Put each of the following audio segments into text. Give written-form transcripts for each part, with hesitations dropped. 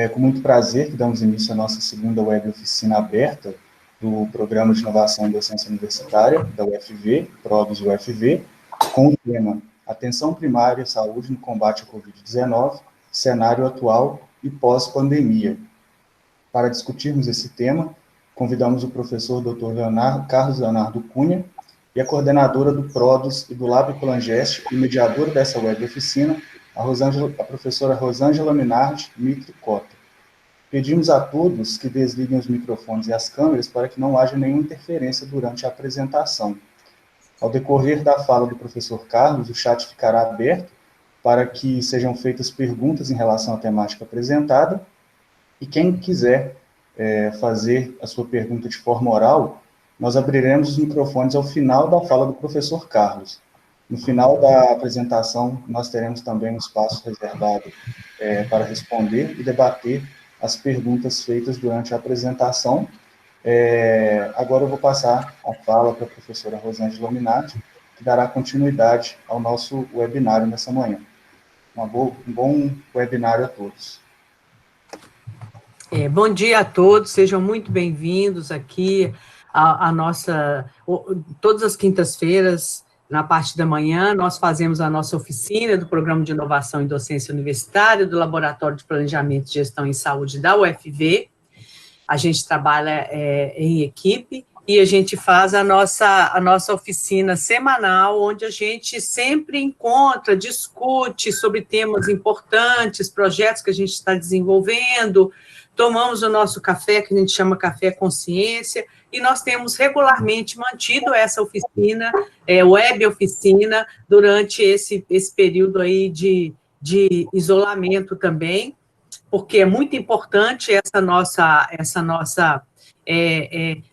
É com muito prazer que damos início à nossa segunda web oficina aberta do Programa de Inovação e Docência Universitária, da UFV, PRODOS UFV, com o tema Atenção Primária à Saúde no Combate à Covid-19, Cenário Atual e Pós-Pandemia. Para discutirmos esse tema, convidamos o professor Dr. Carlos Leonardo Cunha e a coordenadora do PRODOS e do Lab Plangest e mediadora dessa web oficina, a professora Rosângela Minardi Mitri Cota. Pedimos a todos que desliguem os microfones e as câmeras para que não haja nenhuma interferência durante a apresentação. Ao decorrer da fala do professor Carlos, o chat ficará aberto para que sejam feitas perguntas em relação à temática apresentada, e quem quiser fazer a sua pergunta de forma oral, nós abriremos os microfones ao final da fala do professor Carlos. No final da apresentação, nós teremos também um espaço reservado para responder e debater as perguntas feitas durante a apresentação. Agora eu vou passar a fala para a professora Rosângela Minardi, que dará continuidade ao nosso webinário nessa manhã. Um bom webinário a todos. Bom dia a todos, sejam muito bem-vindos aqui à nossa... Todas as quintas-feiras, na parte da manhã, nós fazemos a nossa oficina do Programa de Inovação e Docência Universitária, do Laboratório de Planejamento e Gestão em Saúde da UFV. A gente trabalha em equipe e a gente faz a nossa oficina semanal, onde a gente sempre encontra, discute sobre temas importantes, projetos que a gente está desenvolvendo, tomamos o nosso café, que a gente chama Café Consciência, e nós temos regularmente mantido essa oficina, web oficina, durante esse período aí de isolamento também, porque é muito importante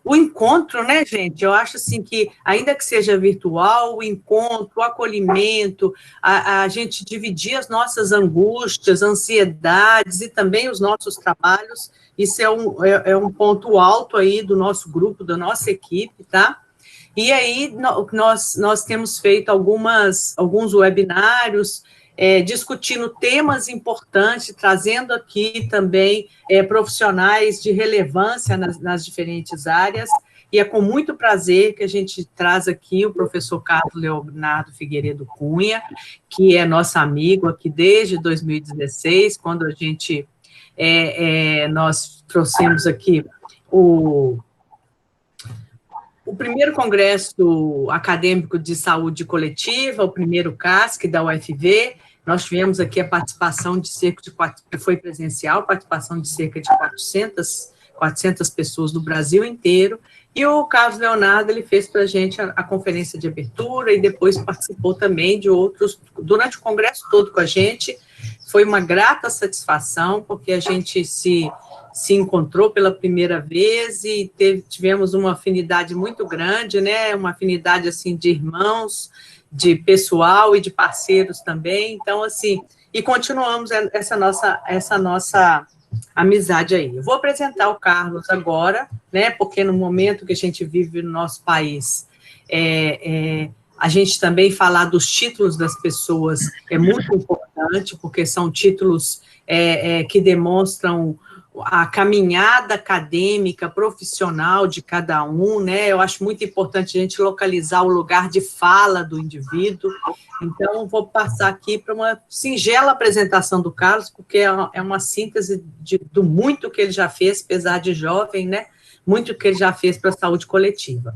o encontro, né, gente? Eu acho, assim, que, ainda que seja virtual, o encontro, o acolhimento, a gente dividir as nossas angústias, ansiedades e também os nossos trabalhos, isso é um ponto alto aí do nosso grupo, da nossa equipe, tá? E aí, nós temos feito alguns webinários, discutindo temas importantes, trazendo aqui também profissionais de relevância nas diferentes áreas, e é com muito prazer que a gente traz aqui o professor Carlos Leonardo Figueiredo Cunha, que é nosso amigo aqui desde 2016, quando a gente, nós trouxemos aqui o primeiro Congresso Acadêmico de Saúde Coletiva, o primeiro CASC da UFV. Nós tivemos aqui a participação de foi presencial, participação de cerca de 400 pessoas do Brasil inteiro, e o Carlos Leonardo, ele fez para a gente a conferência de abertura, e depois participou também de outros, durante o congresso todo com a gente. Foi uma grata satisfação, porque a gente se encontrou pela primeira vez e tivemos uma afinidade muito grande, né, uma afinidade, assim, de irmãos, de pessoal e de parceiros também, então, assim, e continuamos essa nossa amizade aí. Eu vou apresentar o Carlos agora, né, porque no momento que a gente vive no nosso país, a gente também falar dos títulos das pessoas é muito importante, porque são títulos que demonstram a caminhada acadêmica, profissional de cada um, né? Eu acho muito importante a gente localizar o lugar de fala do indivíduo. Então, vou passar aqui para uma singela apresentação do Carlos, porque é uma síntese do muito que ele já fez, apesar de jovem, né? Muito que ele já fez para a saúde coletiva.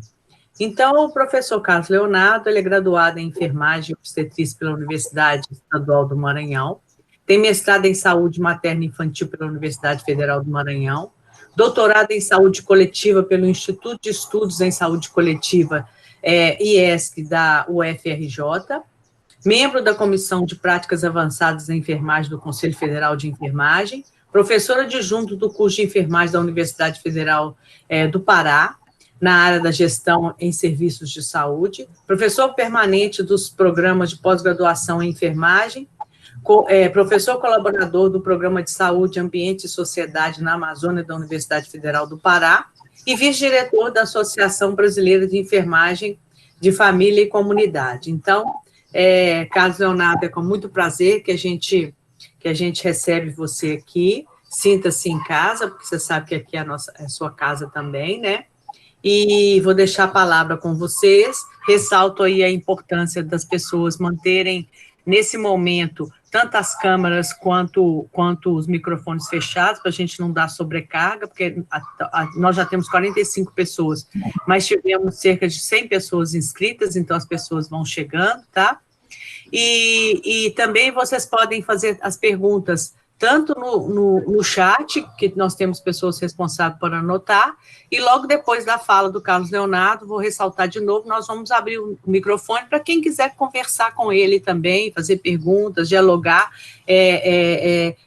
Então, o professor Carlos Leonardo, ele é graduado em enfermagem e obstetrícia pela Universidade Estadual do Maranhão, tem mestrado em saúde materna e infantil pela Universidade Federal do Maranhão, doutorado em saúde coletiva pelo Instituto de Estudos em Saúde Coletiva, IESC, da UFRJ, membro da Comissão de Práticas Avançadas em Enfermagem do Conselho Federal de Enfermagem, professora adjunto do curso de enfermagem da Universidade Federal do Pará, na área da gestão em serviços de saúde, professor permanente dos programas de pós-graduação em enfermagem, professor colaborador do Programa de Saúde, Ambiente e Sociedade na Amazônia da Universidade Federal do Pará e vice-diretor da Associação Brasileira de Enfermagem de Família e Comunidade. Então, Carlos Leonardo, é com muito prazer que a gente recebe você aqui. sinta-se em casa, porque você sabe que aqui é a sua casa também, né? E vou deixar a palavra com vocês. Ressalto aí a importância das pessoas manterem, nesse momento, tanto as câmeras quanto os microfones fechados, para a gente não dar sobrecarga, porque nós já temos 45 pessoas, mas tivemos cerca de 100 pessoas inscritas, então as pessoas vão chegando, tá? E também vocês podem fazer as perguntas tanto no chat, que nós temos pessoas responsáveis por anotar, e logo depois da fala do Carlos Leonardo, vou ressaltar de novo, nós vamos abrir o microfone para quem quiser conversar com ele também, fazer perguntas, dialogar,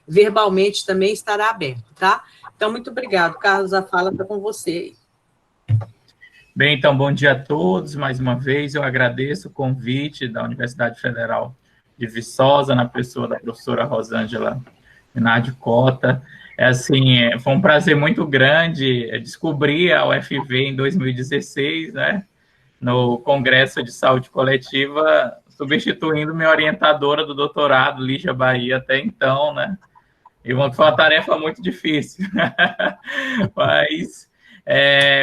verbalmente também estará aberto, tá? Então, muito obrigado, Carlos, a fala está com você. Bem, então, bom dia a todos, mais uma vez, eu agradeço o convite da Universidade Federal de Viçosa, na pessoa da professora Rosângela Minardi Cota. Foi um prazer muito grande descobrir a UFV em 2016, né, no Congresso de Saúde Coletiva, substituindo minha orientadora do doutorado, Lígia Bahia, até então, né, e foi uma tarefa muito difícil, mas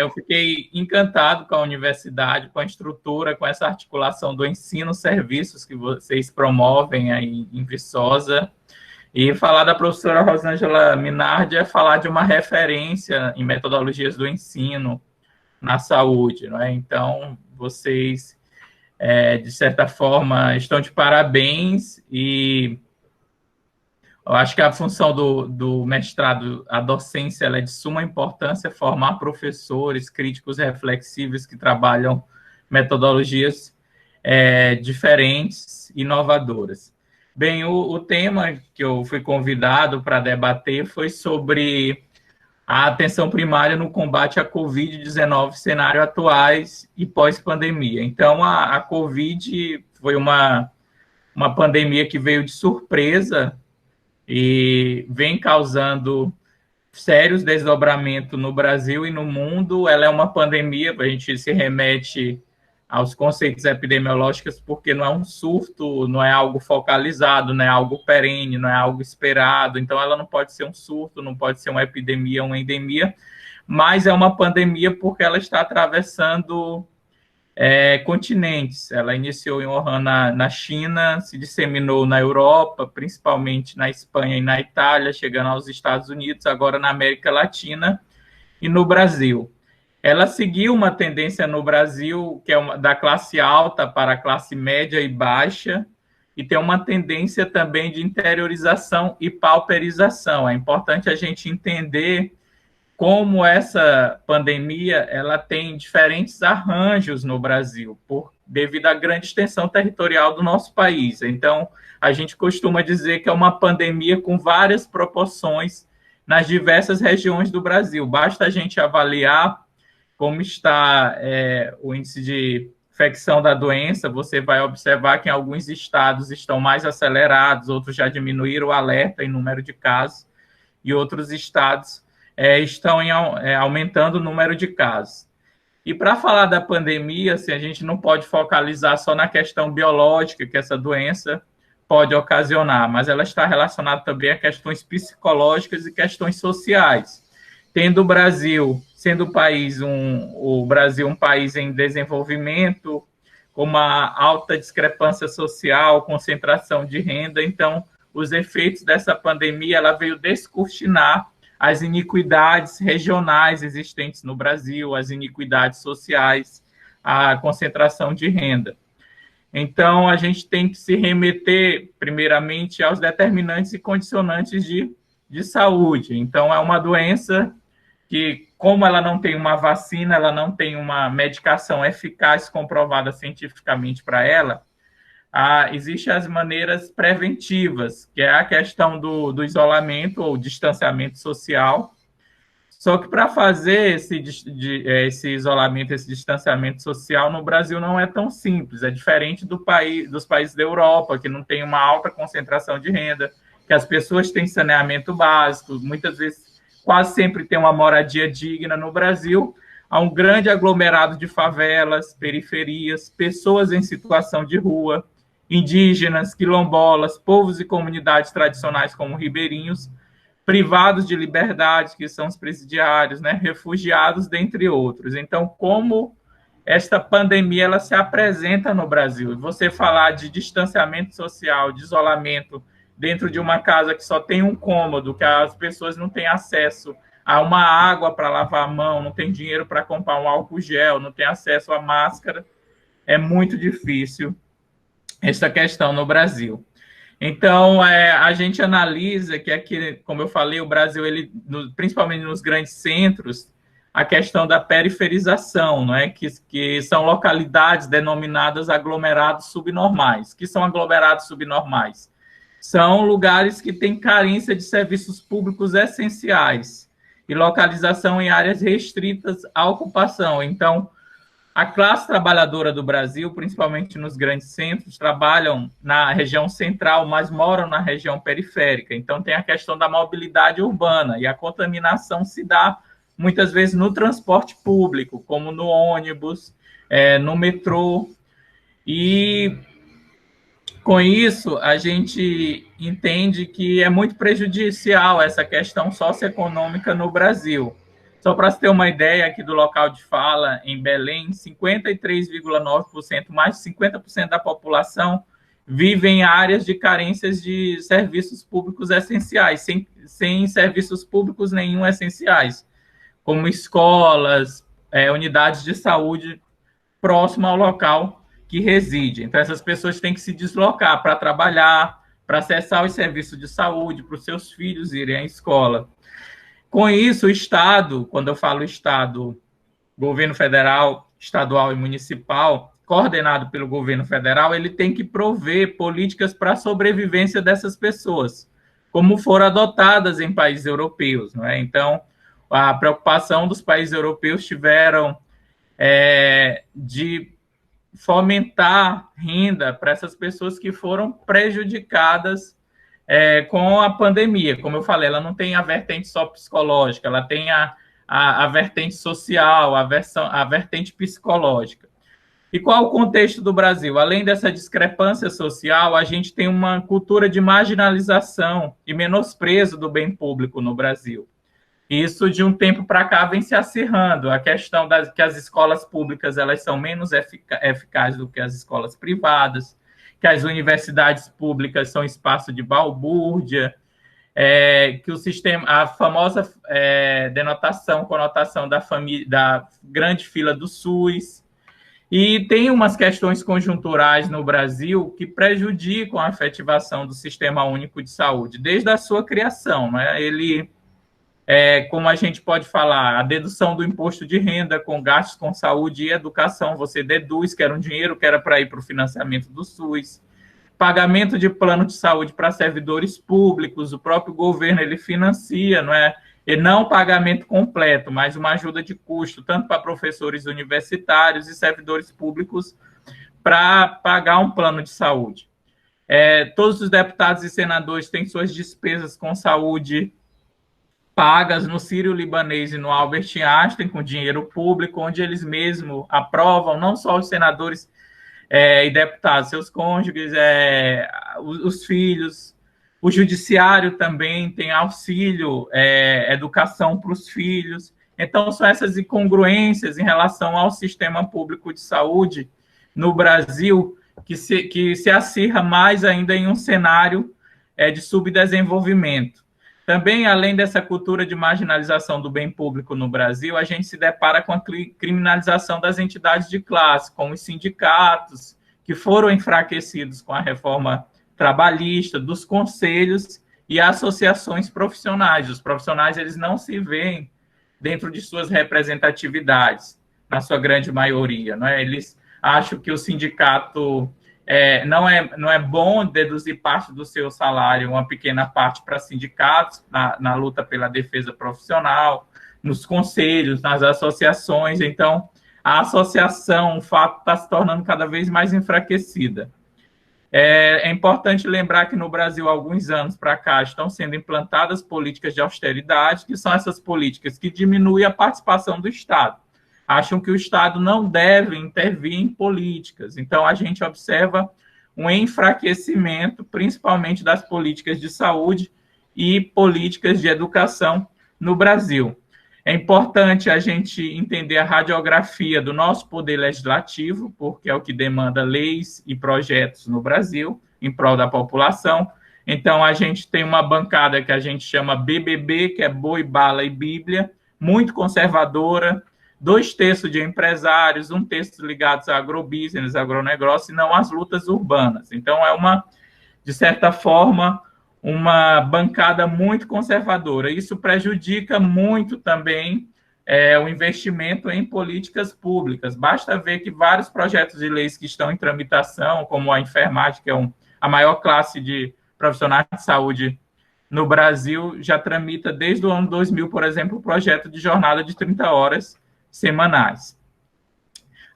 eu fiquei encantado com a universidade, com a estrutura, com essa articulação do ensino-serviços que vocês promovem aí em Viçosa. E falar da professora Rosângela Minardi é falar de uma referência em metodologias do ensino na saúde, não é? Então, vocês, de certa forma, estão de parabéns, e eu acho que a função do mestrado, a docência, ela é de suma importância, formar professores críticos reflexivos que trabalham metodologias diferentes, inovadoras. Bem, o tema que eu fui convidado para debater foi sobre a atenção primária no combate à Covid-19, cenário atuais e pós-pandemia. Então, a Covid foi uma pandemia que veio de surpresa e vem causando sérios desdobramentos no Brasil e no mundo. Ela é uma pandemia, a gente se remete aos conceitos epidemiológicos, porque não é um surto, não é algo focalizado, não é algo perene, não é algo esperado. Então, ela não pode ser um surto, não pode ser uma epidemia, uma endemia, mas é uma pandemia porque ela está atravessando continentes. Ela iniciou em Wuhan, na China, se disseminou na Europa, principalmente na Espanha e na Itália, chegando aos Estados Unidos, agora na América Latina e no Brasil. Ela seguiu uma tendência no Brasil, que é da classe alta para a classe média e baixa, e tem uma tendência também de interiorização e pauperização. É importante a gente entender como essa pandemia ela tem diferentes arranjos no Brasil, devido à grande extensão territorial do nosso país. Então, a gente costuma dizer que é uma pandemia com várias proporções nas diversas regiões do Brasil. Basta a gente avaliar como está o índice de infecção da doença, você vai observar que em alguns estados estão mais acelerados, outros já diminuíram o alerta em número de casos, e outros estados estão aumentando o número de casos. E para falar da pandemia, assim, a gente não pode focalizar só na questão biológica que essa doença pode ocasionar, mas ela está relacionada também a questões psicológicas e questões sociais. Tendo o Brasil, sendo o Brasil um país em desenvolvimento, com uma alta discrepância social, concentração de renda, então os efeitos dessa pandemia ela veio descortinar as iniquidades regionais existentes no Brasil, as iniquidades sociais, a concentração de renda. Então, a gente tem que se remeter, primeiramente, aos determinantes e condicionantes de saúde. Então, é uma doença que, como ela não tem uma vacina, ela não tem uma medicação eficaz comprovada cientificamente para ela, existem as maneiras preventivas, que é a questão do isolamento ou distanciamento social. Só que para fazer esse isolamento, esse distanciamento social no Brasil não é tão simples, é diferente dos países da Europa, que não tem uma alta concentração de renda, que as pessoas têm saneamento básico, muitas vezes quase sempre tem uma moradia digna. No Brasil, há um grande aglomerado de favelas, periferias, pessoas em situação de rua, indígenas, quilombolas, povos e comunidades tradicionais como ribeirinhos, privados de liberdade, que são os presidiários, né, refugiados, dentre outros. Então, como esta pandemia ela se apresenta no Brasil? E você falar de distanciamento social, de isolamento dentro de uma casa que só tem um cômodo, que as pessoas não têm acesso a uma água para lavar a mão, não tem dinheiro para comprar um álcool gel, não tem acesso a máscara, é muito difícil essa questão no Brasil. Então, a gente analisa que aqui, como eu falei, o Brasil, principalmente nos grandes centros, a questão da periferização, não é? Que são localidades denominadas aglomerados subnormais. Que são aglomerados subnormais? São lugares que têm carência de serviços públicos essenciais e localização em áreas restritas à ocupação. Então, a classe trabalhadora do Brasil, principalmente nos grandes centros, trabalham na região central, mas moram na região periférica. Então, tem a questão da mobilidade urbana, e a contaminação se dá muitas vezes no transporte público, como no ônibus, no metrô. E, com isso, a gente entende que é muito prejudicial essa questão socioeconômica no Brasil. Só para você ter uma ideia aqui do local de fala, em Belém, 53,9%, mais de 50% da população vive em áreas de carências de serviços públicos essenciais, sem serviços públicos nenhum essenciais, como escolas, unidades de saúde próximo ao local que reside. Então, essas pessoas têm que se deslocar para trabalhar, para acessar os serviços de saúde, para os seus filhos irem à escola. Com isso, o Estado, quando eu falo Estado, governo federal, estadual e municipal, coordenado pelo governo federal, ele tem que prover políticas para a sobrevivência dessas pessoas, como foram adotadas em países europeus, não é? Então, a preocupação dos países europeus tiveram de fomentar renda para essas pessoas que foram prejudicadas com a pandemia. Como eu falei, ela não tem a vertente só psicológica, ela tem a vertente social, a vertente psicológica. E qual o contexto do Brasil? Além dessa discrepância social, a gente tem uma cultura de marginalização e menosprezo do bem público no Brasil. Isso, de um tempo para cá, vem se acirrando. A questão que as escolas públicas elas são menos eficazes do que as escolas privadas, que as universidades públicas são espaço de balbúrdia, que o sistema, a famosa conotação da grande fila do SUS, e tem umas questões conjunturais no Brasil que prejudicam a efetivação do Sistema Único de Saúde, desde a sua criação, né? Como a gente pode falar, a dedução do imposto de renda com gastos com saúde e educação, você deduz que era um dinheiro que era para ir para o financiamento do SUS, pagamento de plano de saúde para servidores públicos, o próprio governo ele financia, não é? E não pagamento completo, mas uma ajuda de custo, tanto para professores universitários e servidores públicos, para pagar um plano de saúde. Todos os deputados e senadores têm suas despesas com saúde pagas no Sírio-Libanês e no Albert Einstein, com dinheiro público, onde eles mesmos aprovam, não só os senadores e deputados, seus cônjuges, os filhos. O judiciário também tem auxílio, educação para os filhos. Então, são essas incongruências em relação ao sistema público de saúde no Brasil que se acirra mais ainda em um cenário de subdesenvolvimento. Também, além dessa cultura de marginalização do bem público no Brasil, a gente se depara com a criminalização das entidades de classe, como os sindicatos, que foram enfraquecidos com a reforma trabalhista, dos conselhos e associações profissionais. Os profissionais eles não se veem dentro de suas representatividades, na sua grande maioria, não é? Eles acham que o sindicato não é bom deduzir parte do seu salário, uma pequena parte para sindicatos, na luta pela defesa profissional, nos conselhos, nas associações. Então, a associação, o fato, está se tornando cada vez mais enfraquecida. É importante lembrar que no Brasil, há alguns anos para cá, estão sendo implantadas políticas de austeridade, que são essas políticas que diminuem a participação do Estado. Acham que o Estado não deve intervir em políticas. Então, a gente observa um enfraquecimento, principalmente das políticas de saúde, e políticas de educação no Brasil. É importante a gente entender a radiografia do nosso poder legislativo, porque é o que demanda leis e projetos no Brasil, em prol da população. Então, a gente tem uma bancada que a gente chama BBB, que é Boi, Bala e Bíblia, muito conservadora, 2/3 de empresários, 1/3 ligados a agrobusiness, agronegócio, e não às lutas urbanas. Então, é de certa forma, uma bancada muito conservadora. Isso prejudica muito também o investimento em políticas públicas. Basta ver que vários projetos de leis que estão em tramitação, como a enfermagem, que é a maior classe de profissionais de saúde no Brasil, já tramita desde o ano 2000, por exemplo, o projeto de jornada de 30 horas semanais.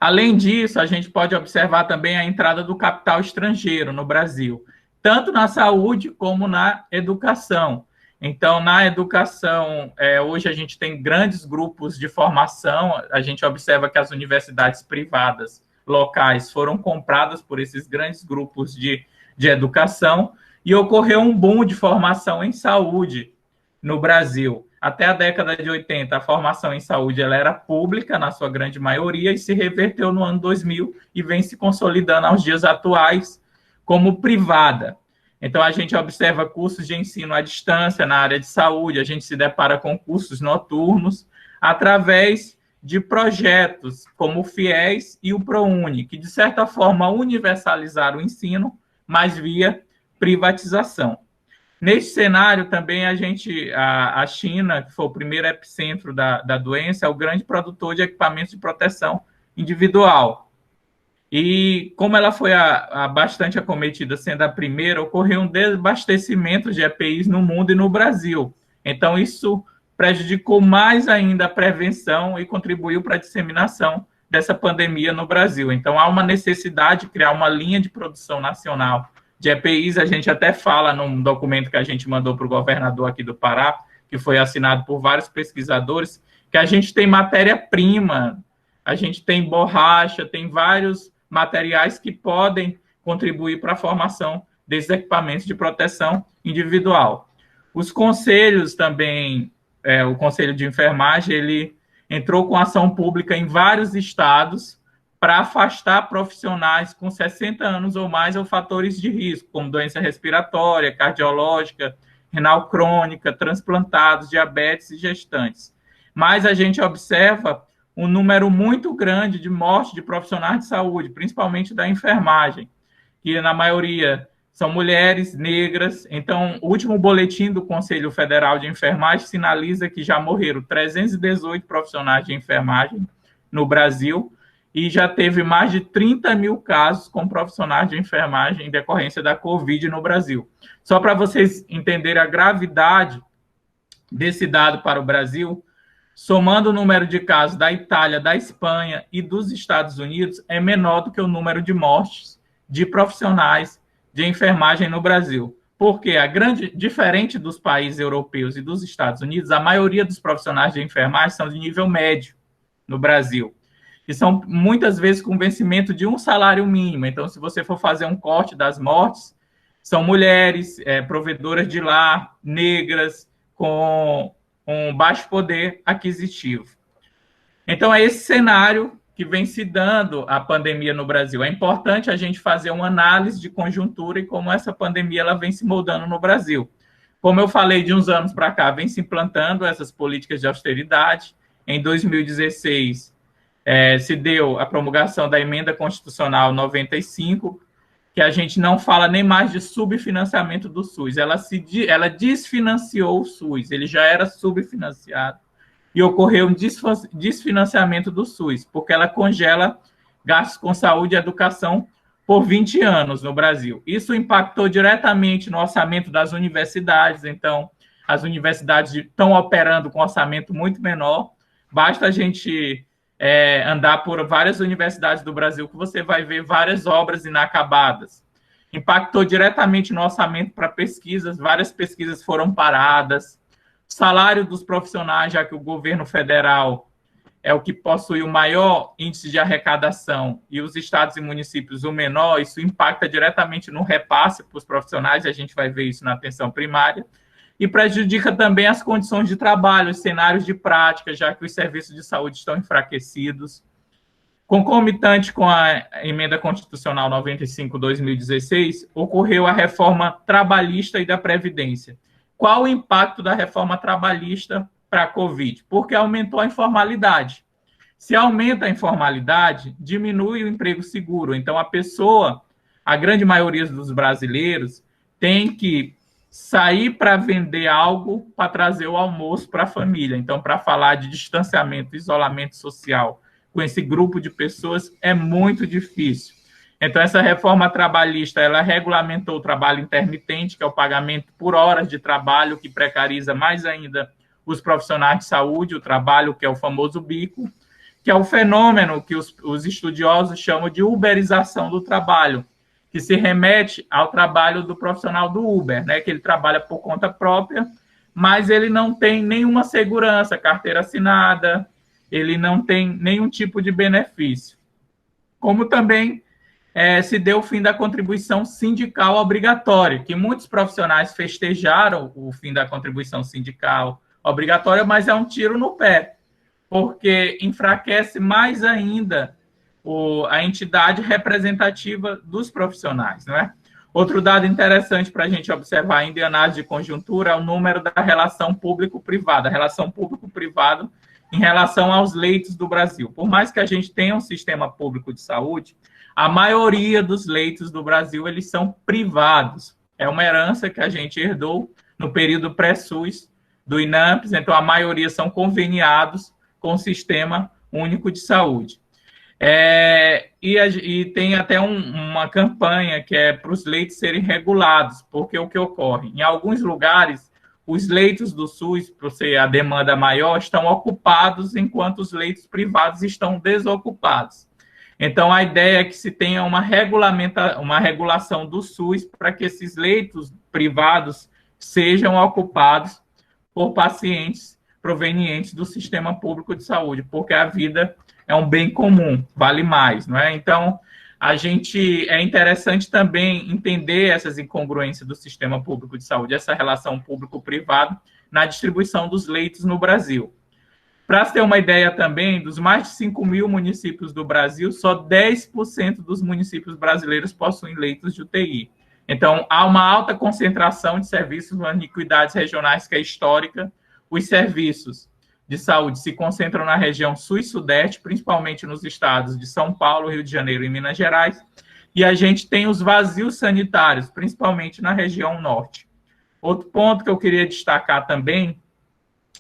Além disso, a gente pode observar também a entrada do capital estrangeiro no Brasil, tanto na saúde como na educação. Então, na educação, hoje a gente tem grandes grupos de formação, a gente observa que as universidades privadas locais foram compradas por esses grandes grupos de educação, e ocorreu um boom de formação em saúde no Brasil. Até a década de 80, a formação em saúde ela era pública, na sua grande maioria, e se reverteu no ano 2000 e vem se consolidando aos dias atuais como privada. Então, a gente observa cursos de ensino à distância na área de saúde, a gente se depara com cursos noturnos, através de projetos como o FIES e o ProUni, que, de certa forma, universalizaram o ensino, mas via privatização. Neste cenário, também a China, que foi o primeiro epicentro da doença, é o grande produtor de equipamentos de proteção individual. E como ela foi bastante acometida, sendo a primeira, ocorreu um desabastecimento de EPIs no mundo e no Brasil. Então, isso prejudicou mais ainda a prevenção e contribuiu para a disseminação dessa pandemia no Brasil. Então, há uma necessidade de criar uma linha de produção nacional de EPIs. A gente até fala num documento que a gente mandou para o governador aqui do Pará, que foi assinado por vários pesquisadores, que a gente tem matéria-prima, a gente tem borracha, tem vários materiais que podem contribuir para a formação desses equipamentos de proteção individual. Os conselhos também, o Conselho de Enfermagem, ele entrou com ação pública em vários estados para afastar profissionais com 60 anos ou mais ou fatores de risco, como doença respiratória, cardiológica, renal crônica, transplantados, diabetes e gestantes. Mas a gente observa um número muito grande de mortes de profissionais de saúde, principalmente da enfermagem, que na maioria são mulheres negras. Então, o último boletim do Conselho Federal de Enfermagem sinaliza que já morreram 318 profissionais de enfermagem no Brasil, e já teve mais de 30 mil casos com profissionais de enfermagem em decorrência da Covid no Brasil. Só para vocês entenderem a gravidade desse dado para o Brasil, somando o número de casos da Itália, da Espanha e dos Estados Unidos, é menor do que o número de mortes de profissionais de enfermagem no Brasil. Porque diferente dos países europeus e dos Estados Unidos, a maioria dos profissionais de enfermagem são de nível médio no Brasil, que são muitas vezes com vencimento de um salário mínimo. Então, se você for fazer um corte das mortes, são mulheres, provedoras de lar, negras, com um baixo poder aquisitivo. Então, é esse cenário que vem se dando a pandemia no Brasil. É importante a gente fazer uma análise de conjuntura e como essa pandemia ela vem se moldando no Brasil. Como eu falei, de uns anos para cá, vem se implantando essas políticas de austeridade. Em 2016, se deu a promulgação da Emenda Constitucional 95, que a gente não fala nem mais de subfinanciamento do SUS. Ela desfinanciou o SUS, ele já era subfinanciado, e ocorreu um desfinanciamento do SUS, porque ela congela gastos com saúde e educação por 20 anos no Brasil. Isso impactou diretamente no orçamento das universidades. Então, as universidades estão operando com orçamento muito menor. Basta a gente andar por várias universidades do Brasil que você vai ver várias obras inacabadas. Impactou diretamente no orçamento para pesquisas, várias pesquisas foram paradas. Salário dos profissionais, já que o governo federal é o que possui o maior índice de arrecadação e os estados e municípios o menor, isso impacta diretamente no repasse para os profissionais, e a gente vai ver isso na atenção primária. e prejudica também as condições de trabalho, os cenários de prática, já que os serviços de saúde estão enfraquecidos. Concomitante com a Emenda Constitucional 95/2016, ocorreu a reforma trabalhista e da Previdência. Qual o impacto da reforma trabalhista para a Covid? Porque aumentou a informalidade. Se aumenta a informalidade, diminui o emprego seguro. Então, a grande maioria dos brasileiros, tem que sair para vender algo para trazer o almoço para a família. Então, para falar de distanciamento, isolamento social com esse grupo de pessoas é muito difícil. Então, essa reforma trabalhista, ela regulamentou o trabalho intermitente, que é o pagamento por horas de trabalho, que precariza mais ainda os profissionais de saúde, o trabalho que é o famoso bico, que é o fenômeno que os estudiosos chamam de uberização do trabalho, que se remete ao trabalho do profissional do Uber, né, que ele trabalha por conta própria, mas ele não tem nenhuma segurança, carteira assinada, ele não tem nenhum tipo de benefício. Como também se deu o fim da contribuição sindical obrigatória, que muitos profissionais festejaram o fim da contribuição sindical obrigatória, mas é um tiro no pé, porque enfraquece mais ainda a entidade representativa dos profissionais, não é? Outro dado interessante para a gente observar ainda em análise de conjuntura é o número da relação público-privada, a relação público-privado em relação aos leitos do Brasil. Por mais que a gente tenha um sistema público de saúde, a maioria dos leitos do Brasil, eles são privados. É uma herança que a gente herdou no período pré-SUS do INAMPS, então a maioria são conveniados com o Sistema Único de Saúde. E tem até uma campanha que é para os leitos serem regulados, porque o que ocorre? Em alguns lugares, os leitos do SUS, por ser a demanda maior, estão ocupados, enquanto os leitos privados estão desocupados. Então, a ideia é que se tenha uma regulação do SUS para que esses leitos privados sejam ocupados por pacientes provenientes do sistema público de saúde, porque a vida é um bem comum, vale mais, não é? Então, é interessante também entender essas incongruências do sistema público de saúde, essa relação público-privado na distribuição dos leitos no Brasil. Para se ter uma ideia também, dos mais de 5 mil municípios do Brasil, só 10% dos municípios brasileiros possuem leitos de UTI. Então, há uma alta concentração de serviços nas iniquidades regionais que é histórica. Os serviços de saúde se concentram na região sul e sudeste, principalmente nos estados de São Paulo, Rio de Janeiro e Minas Gerais, e a gente tem os vazios sanitários, principalmente na região norte. Outro ponto que eu queria destacar também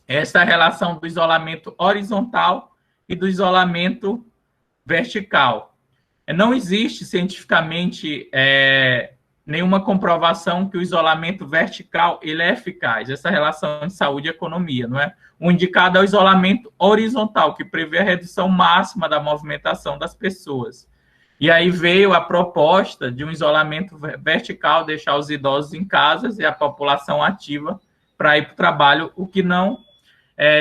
é essa relação do isolamento horizontal e do isolamento vertical. Não existe cientificamente nenhuma comprovação que o isolamento vertical ele é eficaz, essa relação de saúde e economia, não é? O indicado é o isolamento horizontal, que prevê a redução máxima da movimentação das pessoas. E aí veio a proposta de um isolamento vertical, deixar os idosos em casas e a população ativa para ir para o trabalho, o que não,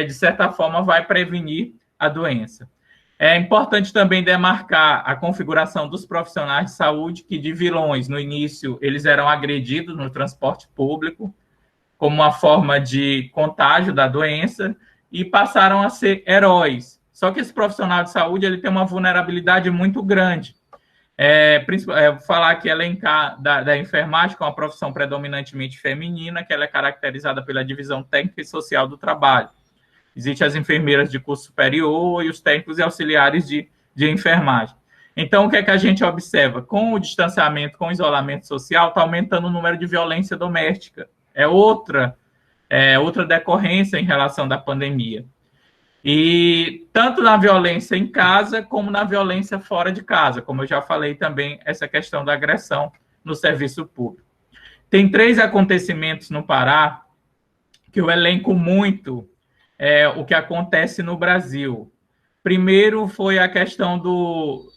de certa forma, vai prevenir a doença. É importante também demarcar a configuração dos profissionais de saúde, que de vilões, no início, eles eram agredidos no transporte público, como uma forma de contágio da doença, e passaram a ser heróis. Só que esse profissional de saúde ele tem uma vulnerabilidade muito grande. Vou falar aqui, elencar da enfermagem, que é uma profissão predominantemente feminina, que ela é caracterizada pela divisão técnica e social do trabalho. Existem as enfermeiras de curso superior e os técnicos e auxiliares de enfermagem. Então, o que é que a gente observa? Com o distanciamento, com o isolamento social, está aumentando o número de violência doméstica. É outra decorrência em relação da pandemia. E tanto na violência em casa, como na violência fora de casa, como eu já falei também, essa questão da agressão no serviço público. Tem 3 acontecimentos no Pará que eu elenco muito o que acontece no Brasil. Primeiro foi a questão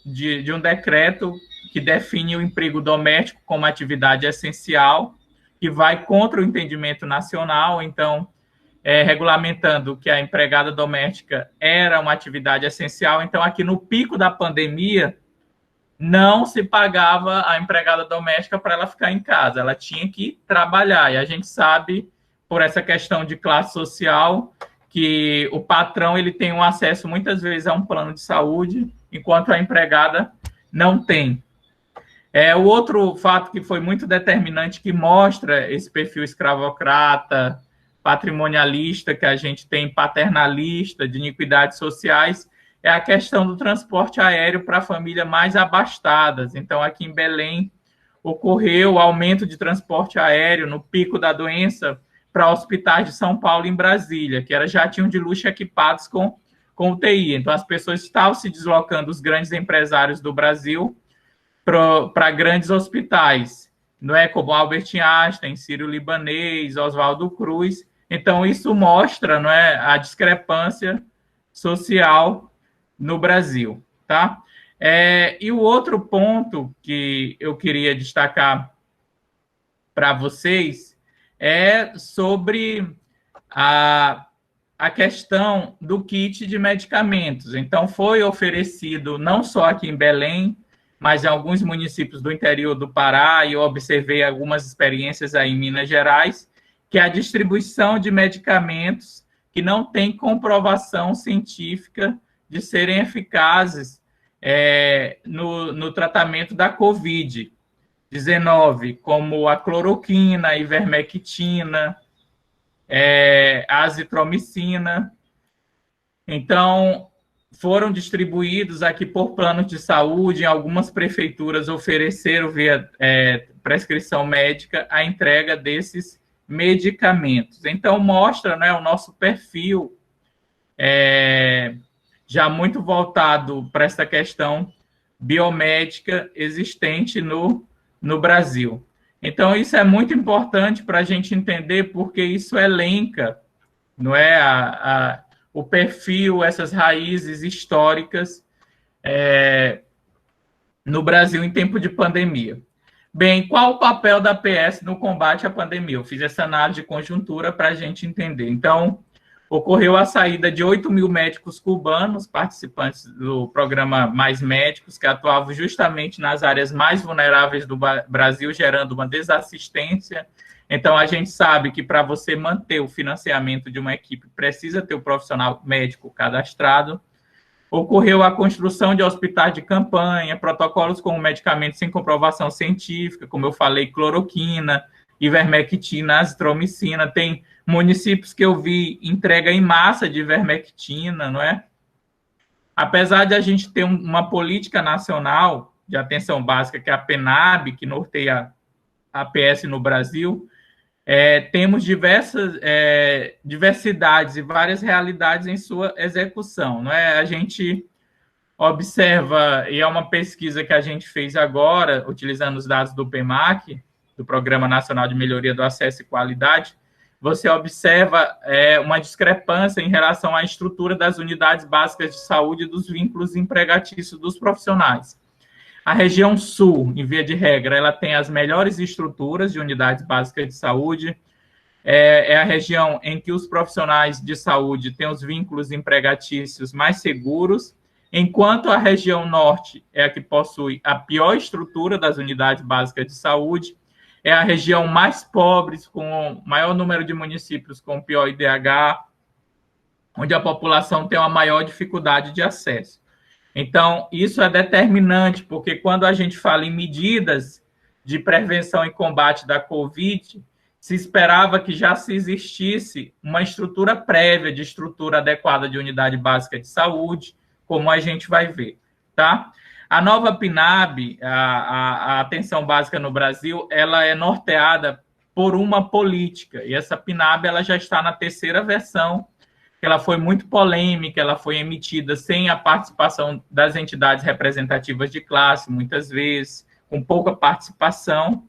de um decreto que define o emprego doméstico como atividade essencial, que vai contra o entendimento nacional, então, regulamentando que a empregada doméstica era uma atividade essencial. Então, aqui no pico da pandemia, não se pagava a empregada doméstica para ela ficar em casa, ela tinha que trabalhar, e a gente sabe por essa questão de classe social, que o patrão ele tem um acesso muitas vezes a um plano de saúde, enquanto a empregada não tem. O outro fato que foi muito determinante, que mostra esse perfil escravocrata, patrimonialista, que a gente tem paternalista, de iniquidades sociais, é a questão do transporte aéreo para famílias mais abastadas. Então, aqui em Belém, ocorreu o aumento de transporte aéreo no pico da doença para hospitais de São Paulo e em Brasília, que já tinham de luxo equipados com UTI. Então, as pessoas estavam se deslocando, os grandes empresários do Brasil, para grandes hospitais, não é, como Albert Einstein, Sírio-Libanês, Oswaldo Cruz. Então, isso mostra, não é, a discrepância social no Brasil, tá? E o outro ponto que eu queria destacar para vocês é sobre a questão do kit de medicamentos. Então, foi oferecido não só aqui em Belém, mas em alguns municípios do interior do Pará, e eu observei algumas experiências aí em Minas Gerais, que a distribuição de medicamentos que não tem comprovação científica de serem eficazes no tratamento da Covid-19, como a cloroquina, a ivermectina, a azitromicina. Então, foram distribuídos aqui por planos de saúde, em algumas prefeituras ofereceram via prescrição médica a entrega desses medicamentos. Então, mostra, né, o nosso perfil já muito voltado para essa questão biomédica existente no Brasil. Então, isso é muito importante para a gente entender, porque isso elenca, não é, o perfil, essas raízes históricas no Brasil em tempo de pandemia. Bem, qual o papel da PS no combate à pandemia? Eu fiz essa análise de conjuntura para a gente entender. Então, ocorreu a saída de 8 mil médicos cubanos, participantes do programa Mais Médicos, que atuavam justamente nas áreas mais vulneráveis do Brasil, gerando uma desassistência. Então, a gente sabe que para você manter o financiamento de uma equipe, precisa ter o profissional médico cadastrado. Ocorreu a construção de hospitais de campanha, protocolos com medicamentos sem comprovação científica, como eu falei, cloroquina, ivermectina, azitromicina. Tem municípios que eu vi entrega em massa de ivermectina, não é? Apesar de a gente ter uma política nacional de atenção básica, que é a PNAB, que norteia a PS no Brasil, temos diversidades e várias realidades em sua execução, não é? A gente observa, e é uma pesquisa que a gente fez agora, utilizando os dados do PEMAC, do Programa Nacional de Melhoria do Acesso e Qualidade, você observa uma discrepância em relação à estrutura das unidades básicas de saúde e dos vínculos empregatícios dos profissionais. A região sul, em via de regra, ela tem as melhores estruturas de unidades básicas de saúde, é a região em que os profissionais de saúde têm os vínculos empregatícios mais seguros, enquanto a região norte é a que possui a pior estrutura das unidades básicas de saúde, é a região mais pobre, com o maior número de municípios com pior IDH, onde a população tem uma maior dificuldade de acesso. Então, isso é determinante, porque quando a gente fala em medidas de prevenção e combate da Covid, se esperava que já se existisse uma estrutura prévia, de estrutura adequada de unidade básica de saúde, como a gente vai ver, tá? A nova PNAB, a atenção básica no Brasil, ela é norteada por uma política, e essa PNAB ela já está na terceira versão. Ela foi muito polêmica, ela foi emitida sem a participação das entidades representativas de classe, muitas vezes, com pouca participação,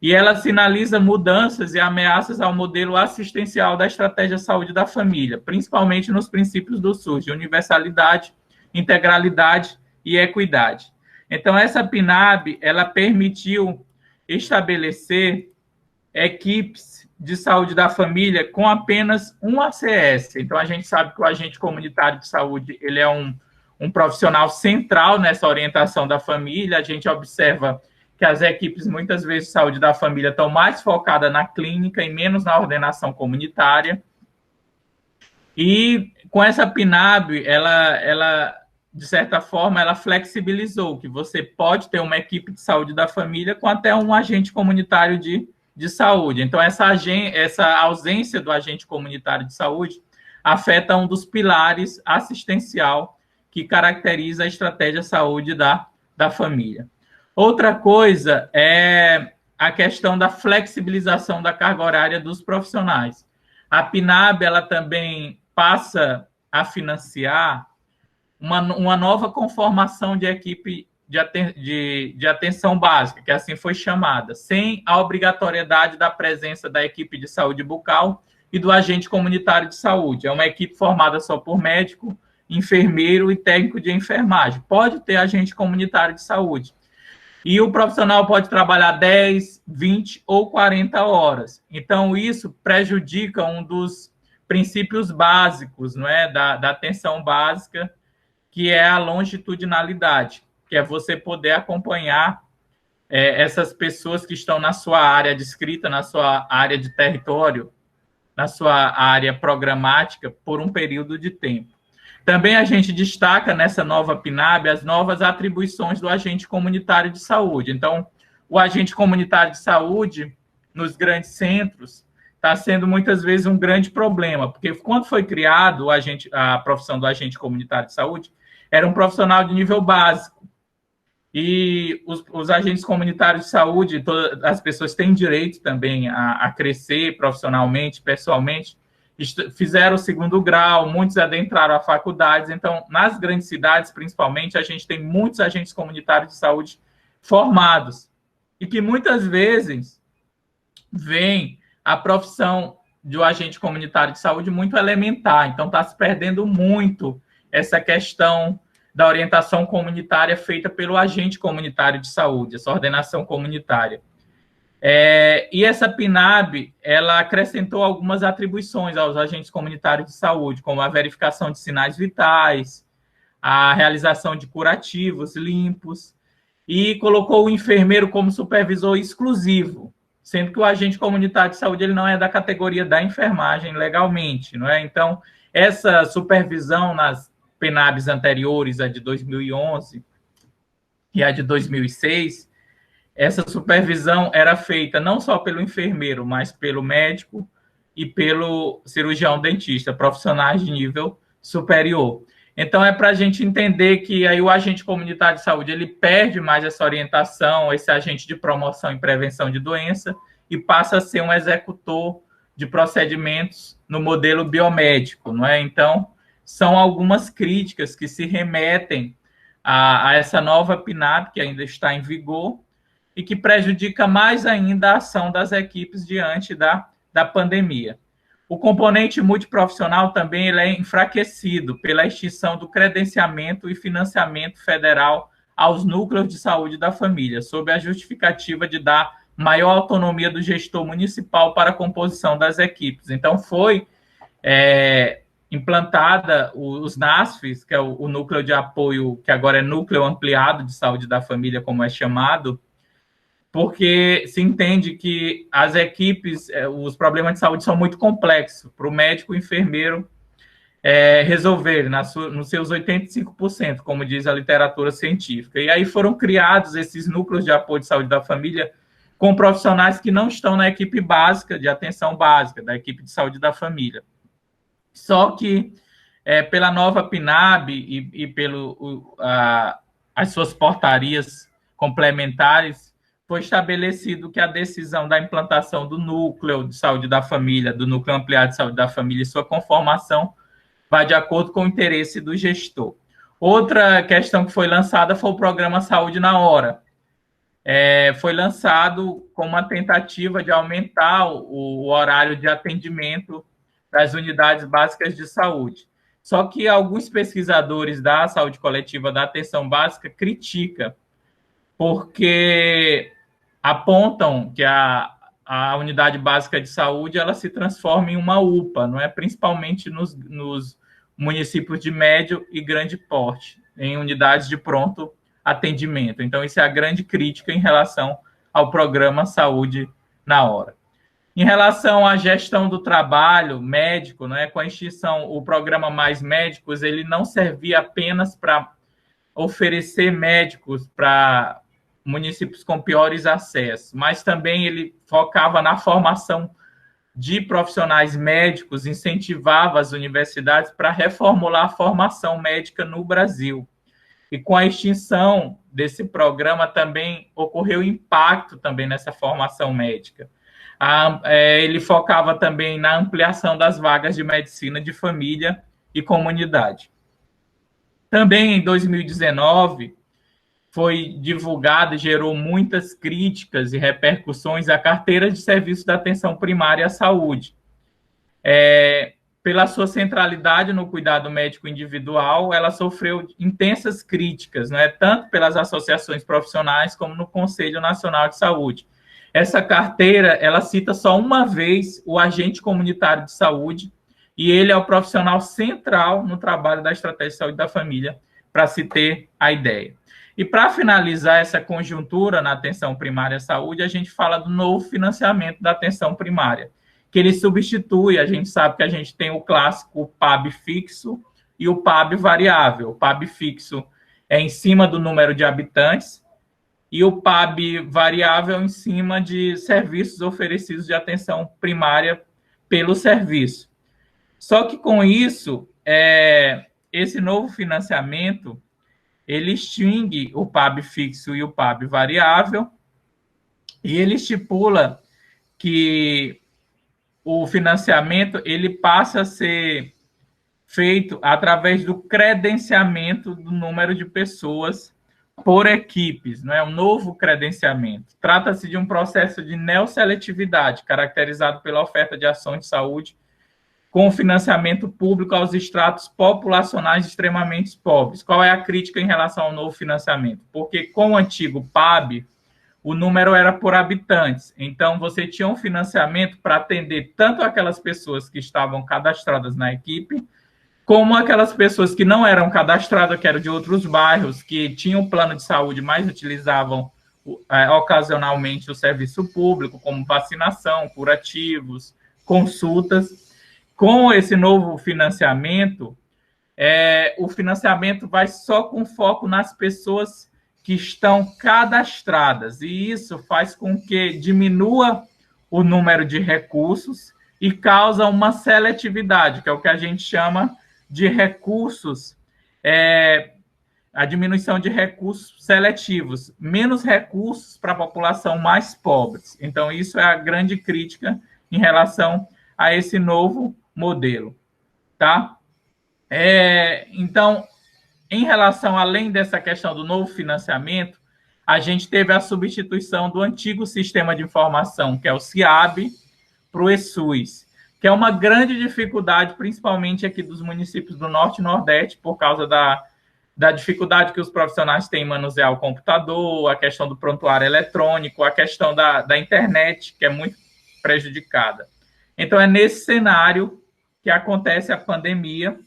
e ela sinaliza mudanças e ameaças ao modelo assistencial da estratégia saúde da família, principalmente nos princípios do SUS, de universalidade, integralidade e equidade. Então, essa PNAB, ela permitiu estabelecer equipes de saúde da família com apenas um ACS. Então, a gente sabe que o agente comunitário de saúde ele é um profissional central nessa orientação da família. A gente observa que as equipes, muitas vezes, de saúde da família estão mais focadas na clínica e menos na ordenação comunitária. E com essa PNAB, ela de certa forma, ela flexibilizou que você pode ter uma equipe de saúde da família com até um agente comunitário de saúde. Então, essa ausência do agente comunitário de saúde afeta um dos pilares assistencial que caracteriza a estratégia saúde da família. Outra coisa é a questão da flexibilização da carga horária dos profissionais. A PNAB, ela também passa a financiar uma nova conformação de equipe de atenção básica, que assim foi chamada, sem a obrigatoriedade da presença da equipe de saúde bucal e do agente comunitário de saúde. É uma equipe formada só por médico, enfermeiro e técnico de enfermagem. Pode ter agente comunitário de saúde. E o profissional pode trabalhar 10, 20 ou 40 horas. Então, isso prejudica um dos princípios básicos, não é, da atenção básica, que é a longitudinalidade, que é você poder acompanhar essas pessoas que estão na sua área descrita, na sua área de território, na sua área programática, por um período de tempo. Também a gente destaca nessa nova PNAB as novas atribuições do agente comunitário de saúde. Então, o agente comunitário de saúde, nos grandes centros, está sendo muitas vezes um grande problema, porque quando foi criado a profissão do agente comunitário de saúde, era um profissional de nível básico. E os agentes comunitários de saúde, todas as pessoas têm direito também a crescer profissionalmente, pessoalmente, fizeram o segundo grau, muitos adentraram a faculdades. Então, nas grandes cidades, principalmente, a gente tem muitos agentes comunitários de saúde formados e que muitas vezes veem a profissão de um agente comunitário de saúde muito elementar. Então, está se perdendo muito essa questão da orientação comunitária feita pelo agente comunitário de saúde, essa ordenação comunitária. E essa PNAB, ela acrescentou algumas atribuições aos agentes comunitários de saúde, como a verificação de sinais vitais, a realização de curativos limpos, e colocou o enfermeiro como supervisor exclusivo, sendo que o agente comunitário de saúde ele não é da categoria da enfermagem legalmente, não é? Então, essa supervisão nas PNABs anteriores, a de 2011 e a de 2006, essa supervisão era feita não só pelo enfermeiro, mas pelo médico e pelo cirurgião dentista, profissionais de nível superior. Então, é para a gente entender que aí o agente comunitário de saúde ele perde mais essa orientação, esse agente de promoção e prevenção de doença, e passa a ser um executor de procedimentos no modelo biomédico, não é? Então, são algumas críticas que se remetem a essa nova PNAB, que ainda está em vigor, e que prejudica mais ainda a ação das equipes diante da pandemia. O componente multiprofissional também ele é enfraquecido pela extinção do credenciamento e financiamento federal aos núcleos de saúde da família, sob a justificativa de dar maior autonomia do gestor municipal para a composição das equipes. Então, foi implantada os NASFs, que é o núcleo de apoio, que agora é núcleo ampliado de saúde da família, como é chamado, porque se entende que as equipes, os problemas de saúde são muito complexos para o médico e enfermeiro resolver nos seus 85%, como diz a literatura científica. E aí foram criados esses núcleos de apoio de saúde da família com profissionais que não estão na equipe básica, de atenção básica, da equipe de saúde da família. Só que, pela nova PNAB e pelo as suas portarias complementares, foi estabelecido que a decisão da implantação do núcleo de saúde da família, do núcleo ampliado de saúde da família e sua conformação vai de acordo com o interesse do gestor. Outra questão que foi lançada foi o programa Saúde na Hora. Foi lançado com uma tentativa de aumentar o horário de atendimento das unidades básicas de saúde. Só que alguns pesquisadores da saúde coletiva da atenção básica criticam, porque apontam que a unidade básica de saúde ela se transforma em uma UPA, não é? Principalmente nos municípios de médio e grande porte, em unidades de pronto atendimento. Então, isso é a grande crítica em relação ao programa Saúde na Hora. Em relação à gestão do trabalho médico, né, com a extinção, o programa Mais Médicos, ele não servia apenas para oferecer médicos para municípios com piores acessos, mas também ele focava na formação de profissionais médicos, incentivava as universidades para reformular a formação médica no Brasil. E com a extinção desse programa também ocorreu impacto também nessa formação médica. Ele focava também na ampliação das vagas de medicina de família e comunidade. Também em 2019 foi divulgada e gerou muitas críticas e repercussões a carteira de serviços da atenção primária à saúde. Pela sua centralidade no cuidado médico individual, ela sofreu intensas críticas, né, tanto pelas associações profissionais como no Conselho Nacional de Saúde. Essa carteira, ela cita só uma vez o agente comunitário de saúde, e ele é o profissional central no trabalho da estratégia de saúde da família, para se ter a ideia. E para finalizar essa conjuntura na atenção primária à saúde, a gente fala do novo financiamento da atenção primária, que ele substitui, a gente sabe que a gente tem o clássico PAB fixo e o PAB variável. O PAB fixo é em cima do número de habitantes, e o PAB variável em cima de serviços oferecidos de atenção primária pelo serviço. Só que com isso, esse novo financiamento, ele extingue o PAB fixo e o PAB variável, e ele estipula que o financiamento ele passa a ser feito através do credenciamento do número de pessoas por equipes, não é um novo credenciamento. Trata-se de um processo de neoseletividade, caracterizado pela oferta de ações de saúde com financiamento público aos estratos populacionais extremamente pobres. Qual é a crítica em relação ao novo financiamento? Porque com o antigo PAB, o número era por habitantes. Então, você tinha um financiamento para atender tanto aquelas pessoas que estavam cadastradas na equipe, como aquelas pessoas que não eram cadastradas, que eram de outros bairros, que tinham plano de saúde, mas utilizavam ocasionalmente o serviço público, como vacinação, curativos, consultas. Com esse novo financiamento, o financiamento vai só com foco nas pessoas que estão cadastradas, e isso faz com que diminua o número de recursos e causa uma seletividade, que é o que a gente chama de recursos, a diminuição de recursos seletivos, menos recursos para a população mais pobre. Então, isso é a grande crítica em relação a esse novo modelo, tá? Então, em relação, além dessa questão do novo financiamento, a gente teve a substituição do antigo sistema de informação, que é o SIAB, para o ESUS, que é uma grande dificuldade, principalmente aqui dos municípios do Norte e Nordeste, por causa da dificuldade que os profissionais têm em manusear o computador, a questão do prontuário eletrônico, a questão da internet, que é muito prejudicada. Então, é nesse cenário que acontece a pandemia,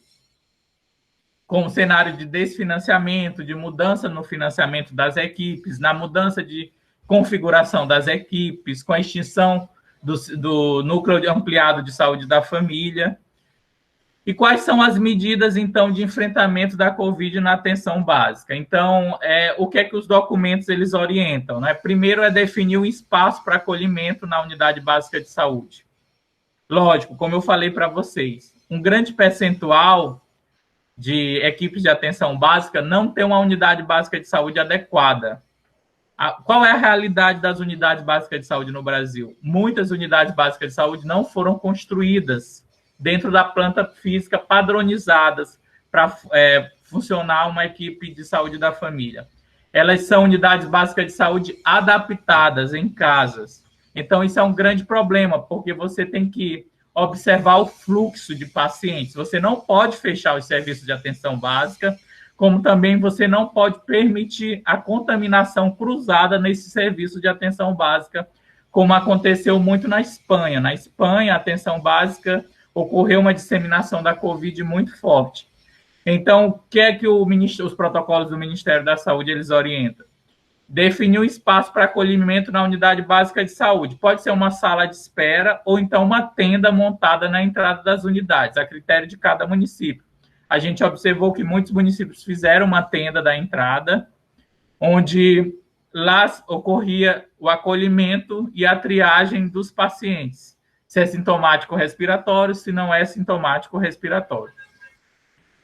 com o cenário de desfinanciamento, de mudança no financiamento das equipes, na mudança de configuração das equipes, com a extinção do núcleo ampliado de saúde da família. E quais são as medidas, então, de enfrentamento da Covid na atenção básica? Então, o que é que os documentos eles orientam, né? Primeiro é definir um espaço para acolhimento na unidade básica de saúde. Lógico, como eu falei para vocês, um grande percentual de equipes de atenção básica não tem uma unidade básica de saúde adequada. Qual é a realidade das unidades básicas de saúde no Brasil? Muitas unidades básicas de saúde não foram construídas dentro da planta física padronizadas para funcionar uma equipe de saúde da família. Elas são unidades básicas de saúde adaptadas em casas. Então, isso é um grande problema, porque você tem que observar o fluxo de pacientes. Você não pode fechar os serviços de atenção básica, como também você não pode permitir a contaminação cruzada nesse serviço de atenção básica, como aconteceu muito na Espanha. Na Espanha, a atenção básica ocorreu uma disseminação da Covid muito forte. Então, o que é que os protocolos do Ministério da Saúde eles orientam? Definir um espaço para acolhimento na unidade básica de saúde. Pode ser uma sala de espera ou então uma tenda montada na entrada das unidades, a critério de cada município. A gente observou que muitos municípios fizeram uma tenda da entrada, onde lá ocorria o acolhimento e a triagem dos pacientes, se é sintomático respiratório, se não é sintomático respiratório.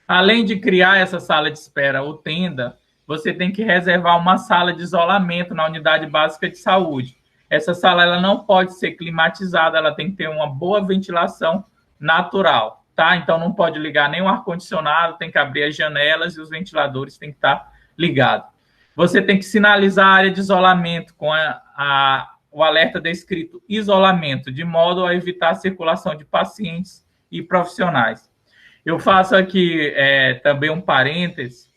Além de criar essa sala de espera ou tenda, você tem que reservar uma sala de isolamento na unidade básica de saúde. Essa sala ela não pode ser climatizada, ela tem que ter uma boa ventilação natural, tá? Então não pode ligar nem o ar-condicionado, tem que abrir as janelas e os ventiladores têm que estar ligados. Você tem que sinalizar a área de isolamento com o alerta descrito isolamento, de modo a evitar a circulação de pacientes e profissionais. Eu faço aqui também um parêntese,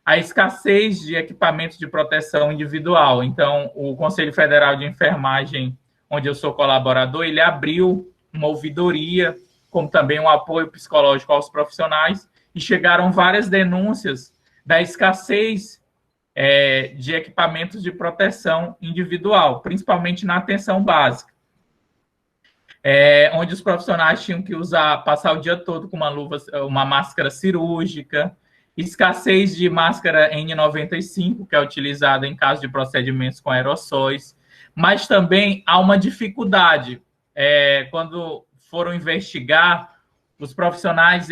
a escassez de equipamentos de proteção individual. Então, o Conselho Federal de Enfermagem, onde eu sou colaborador, ele abriu uma ouvidoria, como também um apoio psicológico aos profissionais, e chegaram várias denúncias da escassez de equipamentos de proteção individual, principalmente na atenção básica, onde os profissionais tinham que passar o dia todo com uma máscara cirúrgica, escassez de máscara N95, que é utilizada em caso de procedimentos com aerossóis, mas também há uma dificuldade. Quando foram investigar, os profissionais,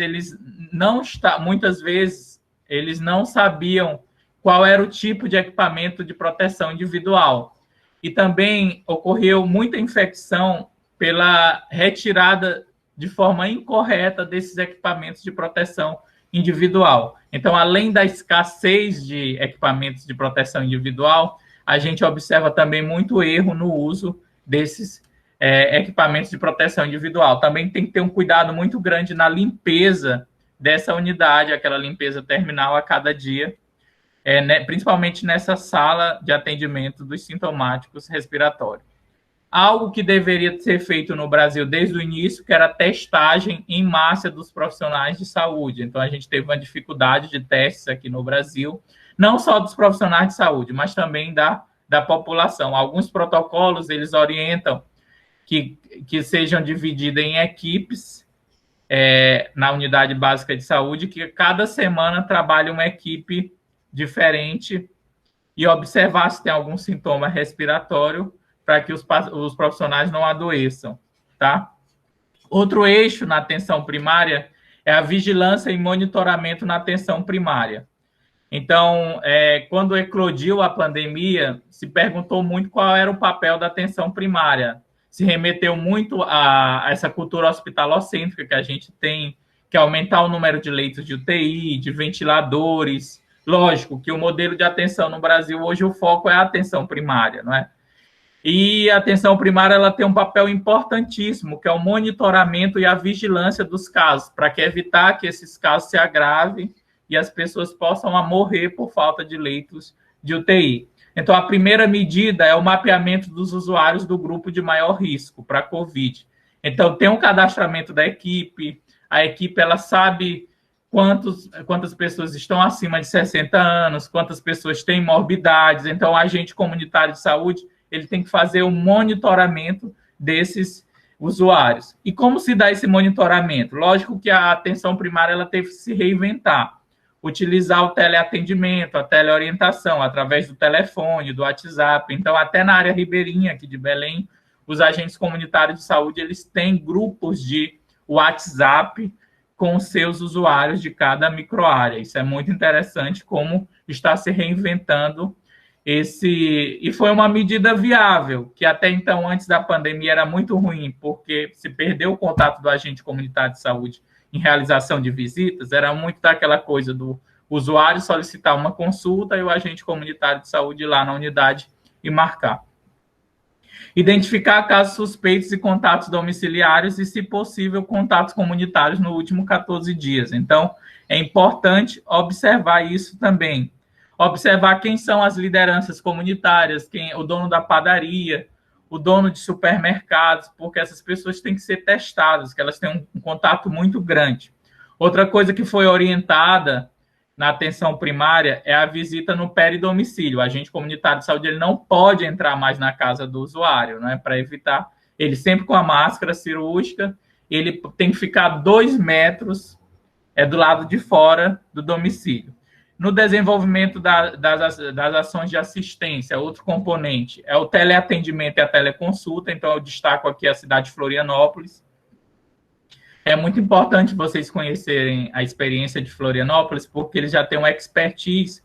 muitas vezes, eles não sabiam qual era o tipo de equipamento de proteção individual. E também ocorreu muita infecção pela retirada de forma incorreta desses equipamentos de proteção individual. Então, além da escassez de equipamentos de proteção individual, a gente observa também muito erro no uso desses equipamentos de proteção individual. Também tem que ter um cuidado muito grande na limpeza dessa unidade, aquela limpeza terminal a cada dia, principalmente nessa sala de atendimento dos sintomáticos respiratórios. Algo que deveria ser feito no Brasil desde o início, que era a testagem em massa dos profissionais de saúde. Então, a gente teve uma dificuldade de testes aqui no Brasil, não só dos profissionais de saúde, mas também da população. Alguns protocolos, eles orientam que sejam divididos em equipes na unidade básica de saúde, que cada semana trabalhe uma equipe diferente e observar se tem algum sintoma respiratório, para que os profissionais não adoeçam, tá? Outro eixo na atenção primária é a vigilância e monitoramento na atenção primária. Então, quando eclodiu a pandemia, se perguntou muito qual era o papel da atenção primária. Se remeteu muito a essa cultura hospitalocêntrica que a gente tem, que é aumentar o número de leitos de UTI, de ventiladores. Lógico que o modelo de atenção no Brasil, hoje o foco é a atenção primária, não é? E a atenção primária ela tem um papel importantíssimo, que é o monitoramento e a vigilância dos casos, para evitar que esses casos se agravem e as pessoas possam morrer por falta de leitos de UTI. Então, a primeira medida é o mapeamento dos usuários do grupo de maior risco para a COVID. Então, tem um cadastramento da equipe, a equipe ela sabe quantas pessoas estão acima de 60 anos, quantas pessoas têm morbidades. Então, o agente comunitário de saúde ele tem que fazer o monitoramento desses usuários. E como se dá esse monitoramento? Lógico que a atenção primária ela teve que se reinventar, utilizar o teleatendimento, a teleorientação, através do telefone, do WhatsApp. Então, até na área ribeirinha aqui de Belém, os agentes comunitários de saúde eles têm grupos de WhatsApp com seus usuários de cada microárea. Isso é muito interessante como está se reinventando e foi uma medida viável, que até então, antes da pandemia, era muito ruim, porque se perdeu o contato do agente comunitário de saúde em realização de visitas, era muito daquela coisa do usuário solicitar uma consulta e o agente comunitário de saúde ir lá na unidade e marcar. Identificar casos suspeitos e contatos domiciliares e, se possível, contatos comunitários no último 14 dias. Então, é importante observar isso também. Observar quem são as lideranças comunitárias, o dono da padaria, o dono de supermercados, porque essas pessoas têm que ser testadas, que elas têm um contato muito grande. Outra coisa que foi orientada na atenção primária é a visita no peridomicílio. O agente comunitário de saúde ele não pode entrar mais na casa do usuário, né, para evitar, ele sempre com a máscara cirúrgica, ele tem que ficar 2 metros do lado de fora do domicílio. No desenvolvimento das ações de assistência, outro componente é o teleatendimento e a teleconsulta, então eu destaco aqui a cidade de Florianópolis. É muito importante vocês conhecerem a experiência de Florianópolis, porque eles já têm uma expertise.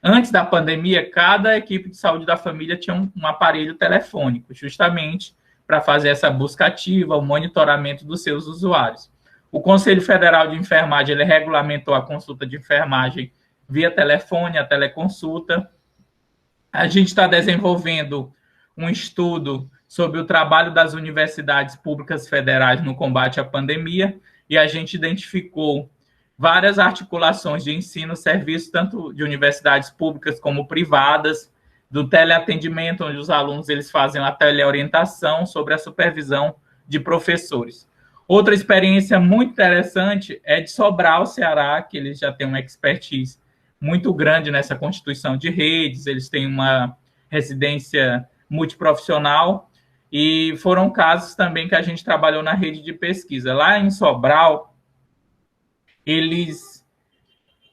Antes da pandemia, cada equipe de saúde da família tinha um aparelho telefônico, justamente para fazer essa busca ativa, o monitoramento dos seus usuários. O Conselho Federal de Enfermagem ele regulamentou a consulta de enfermagem via telefone, a teleconsulta. A gente está desenvolvendo um estudo sobre o trabalho das universidades públicas federais no combate à pandemia, e a gente identificou várias articulações de ensino, serviços, tanto de universidades públicas como privadas, do teleatendimento, onde os alunos eles fazem a teleorientação sobre a supervisão de professores. Outra experiência muito interessante é de Sobral, Ceará, que eles já têm uma expertise muito grande nessa constituição de redes, eles têm uma residência multiprofissional, e foram casos também que a gente trabalhou na rede de pesquisa. Lá em Sobral, eles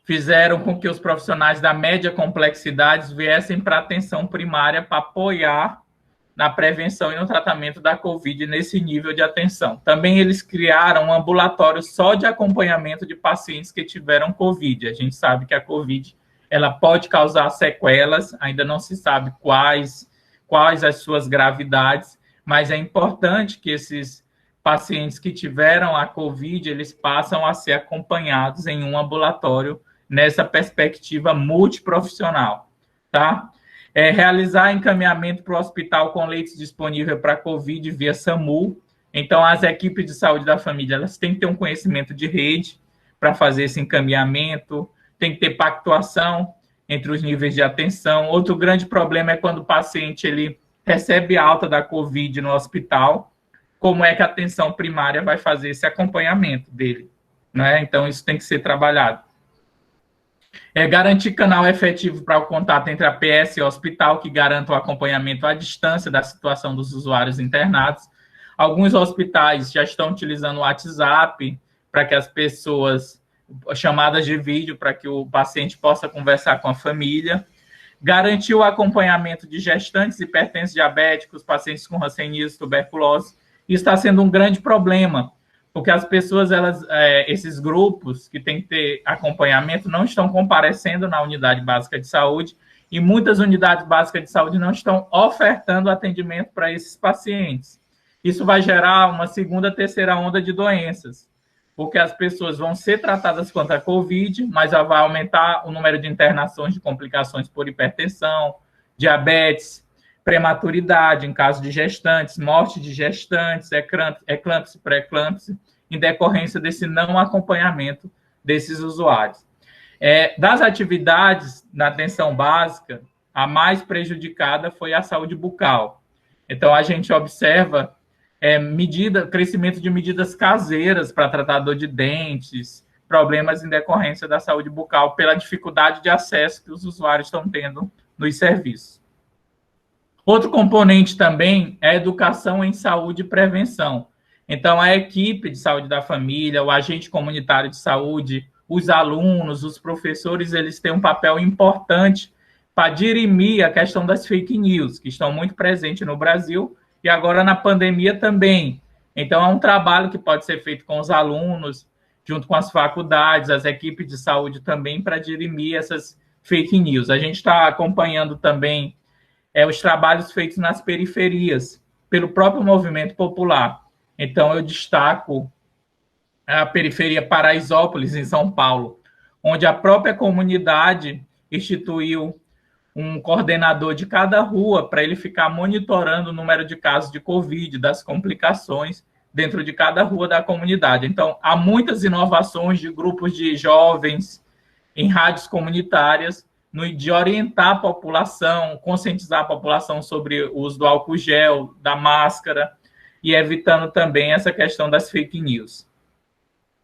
fizeram com que os profissionais da média complexidade viessem para a atenção primária para apoiar na prevenção e no tratamento da Covid nesse nível de atenção. Também eles criaram um ambulatório só de acompanhamento de pacientes que tiveram Covid. A gente sabe que a Covid ela pode causar sequelas, ainda não se sabe quais as suas gravidades, mas é importante que esses pacientes que tiveram a Covid, eles passam a ser acompanhados em um ambulatório nessa perspectiva multiprofissional, tá? Realizar encaminhamento para o hospital com leitos disponíveis para Covid via SAMU. Então, as equipes de saúde da família, elas têm que ter um conhecimento de rede para fazer esse encaminhamento, tem que ter pactuação entre os níveis de atenção. Outro grande problema é quando o paciente ele recebe alta da Covid no hospital, como é que a atenção primária vai fazer esse acompanhamento dele, né? Então, isso tem que ser trabalhado. Garantir canal efetivo para o contato entre a PS e o hospital, que garanta o acompanhamento à distância da situação dos usuários internados. Alguns hospitais já estão utilizando o WhatsApp para que as pessoas, chamadas de vídeo, para que o paciente possa conversar com a família. Garantir o acompanhamento de gestantes, hipertensos, diabéticos, pacientes com hanseníase, tuberculose. Isso está sendo um grande problema, porque as pessoas, esses grupos que têm que ter acompanhamento não estão comparecendo na unidade básica de saúde, e muitas unidades básicas de saúde não estão ofertando atendimento para esses pacientes. Isso vai gerar uma segunda, terceira onda de doenças, porque as pessoas vão ser tratadas contra a Covid, mas já vai aumentar o número de internações de complicações por hipertensão, diabetes, prematuridade, em caso de gestantes, morte de gestantes, eclâmpsia, pré-eclâmpsia, em decorrência desse não acompanhamento desses usuários. Das atividades na atenção básica, a mais prejudicada foi a saúde bucal. Então, a gente observa crescimento de medidas caseiras para tratar dor de dentes, problemas em decorrência da saúde bucal, pela dificuldade de acesso que os usuários estão tendo nos serviços. Outro componente também é a educação em saúde e prevenção. Então, a equipe de saúde da família, o agente comunitário de saúde, os alunos, os professores, eles têm um papel importante para dirimir a questão das fake news, que estão muito presentes no Brasil, e agora na pandemia também. Então, é um trabalho que pode ser feito com os alunos, junto com as faculdades, as equipes de saúde também, para dirimir essas fake news. A gente está acompanhando também os trabalhos feitos nas periferias, pelo próprio movimento popular. Então, eu destaco a periferia Paraisópolis, em São Paulo, onde a própria comunidade instituiu um coordenador de cada rua para ele ficar monitorando o número de casos de Covid, das complicações dentro de cada rua da comunidade. Então, há muitas inovações de grupos de jovens em rádios comunitárias, de orientar a população, conscientizar a população sobre o uso do álcool gel, da máscara, e evitando também essa questão das fake news.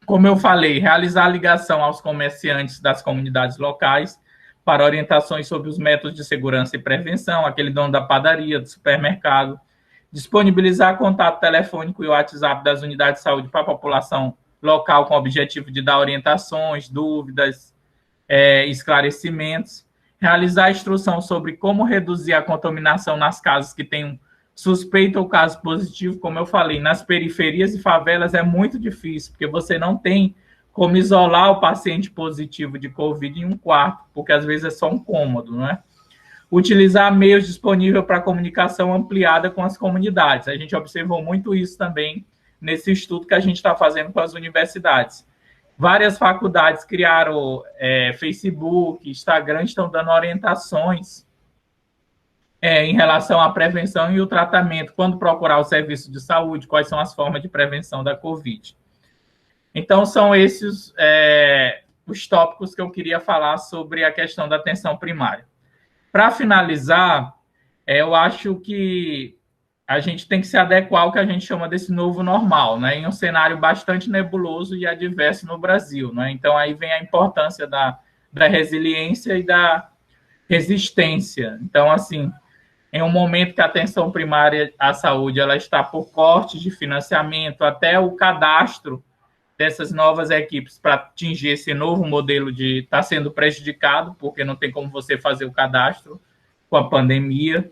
como eu falei, realizar a ligação aos comerciantes das comunidades locais para orientações sobre os métodos de segurança e prevenção, aquele dono da padaria, do supermercado, disponibilizar contato telefônico e WhatsApp das unidades de saúde para a população local com o objetivo de dar orientações, dúvidas, esclarecimentos, realizar a instrução sobre como reduzir a contaminação nas casas que têm suspeito ou caso positivo. Como eu falei, nas periferias e favelas é muito difícil, porque você não tem como isolar o paciente positivo de Covid em um quarto, porque às vezes é só um cômodo, não é? Utilizar meios disponíveis para comunicação ampliada com as comunidades. A gente observou muito isso também nesse estudo que a gente está fazendo com as universidades. Várias faculdades criaram Facebook, Instagram, estão dando orientações em relação à prevenção e o tratamento, quando procurar o serviço de saúde, quais são as formas de prevenção da Covid. Então, são esses os tópicos que eu queria falar sobre a questão da atenção primária. Para finalizar, eu acho que a gente tem que se adequar ao que a gente chama desse novo normal, né? Em um cenário bastante nebuloso e adverso no Brasil, né? Então, aí vem a importância da resiliência e da resistência. Então, assim, em um momento que a atenção primária à saúde ela está por cortes de financiamento, até o cadastro dessas novas equipes para atingir esse novo modelo de estar sendo prejudicado, porque não tem como você fazer o cadastro com a pandemia.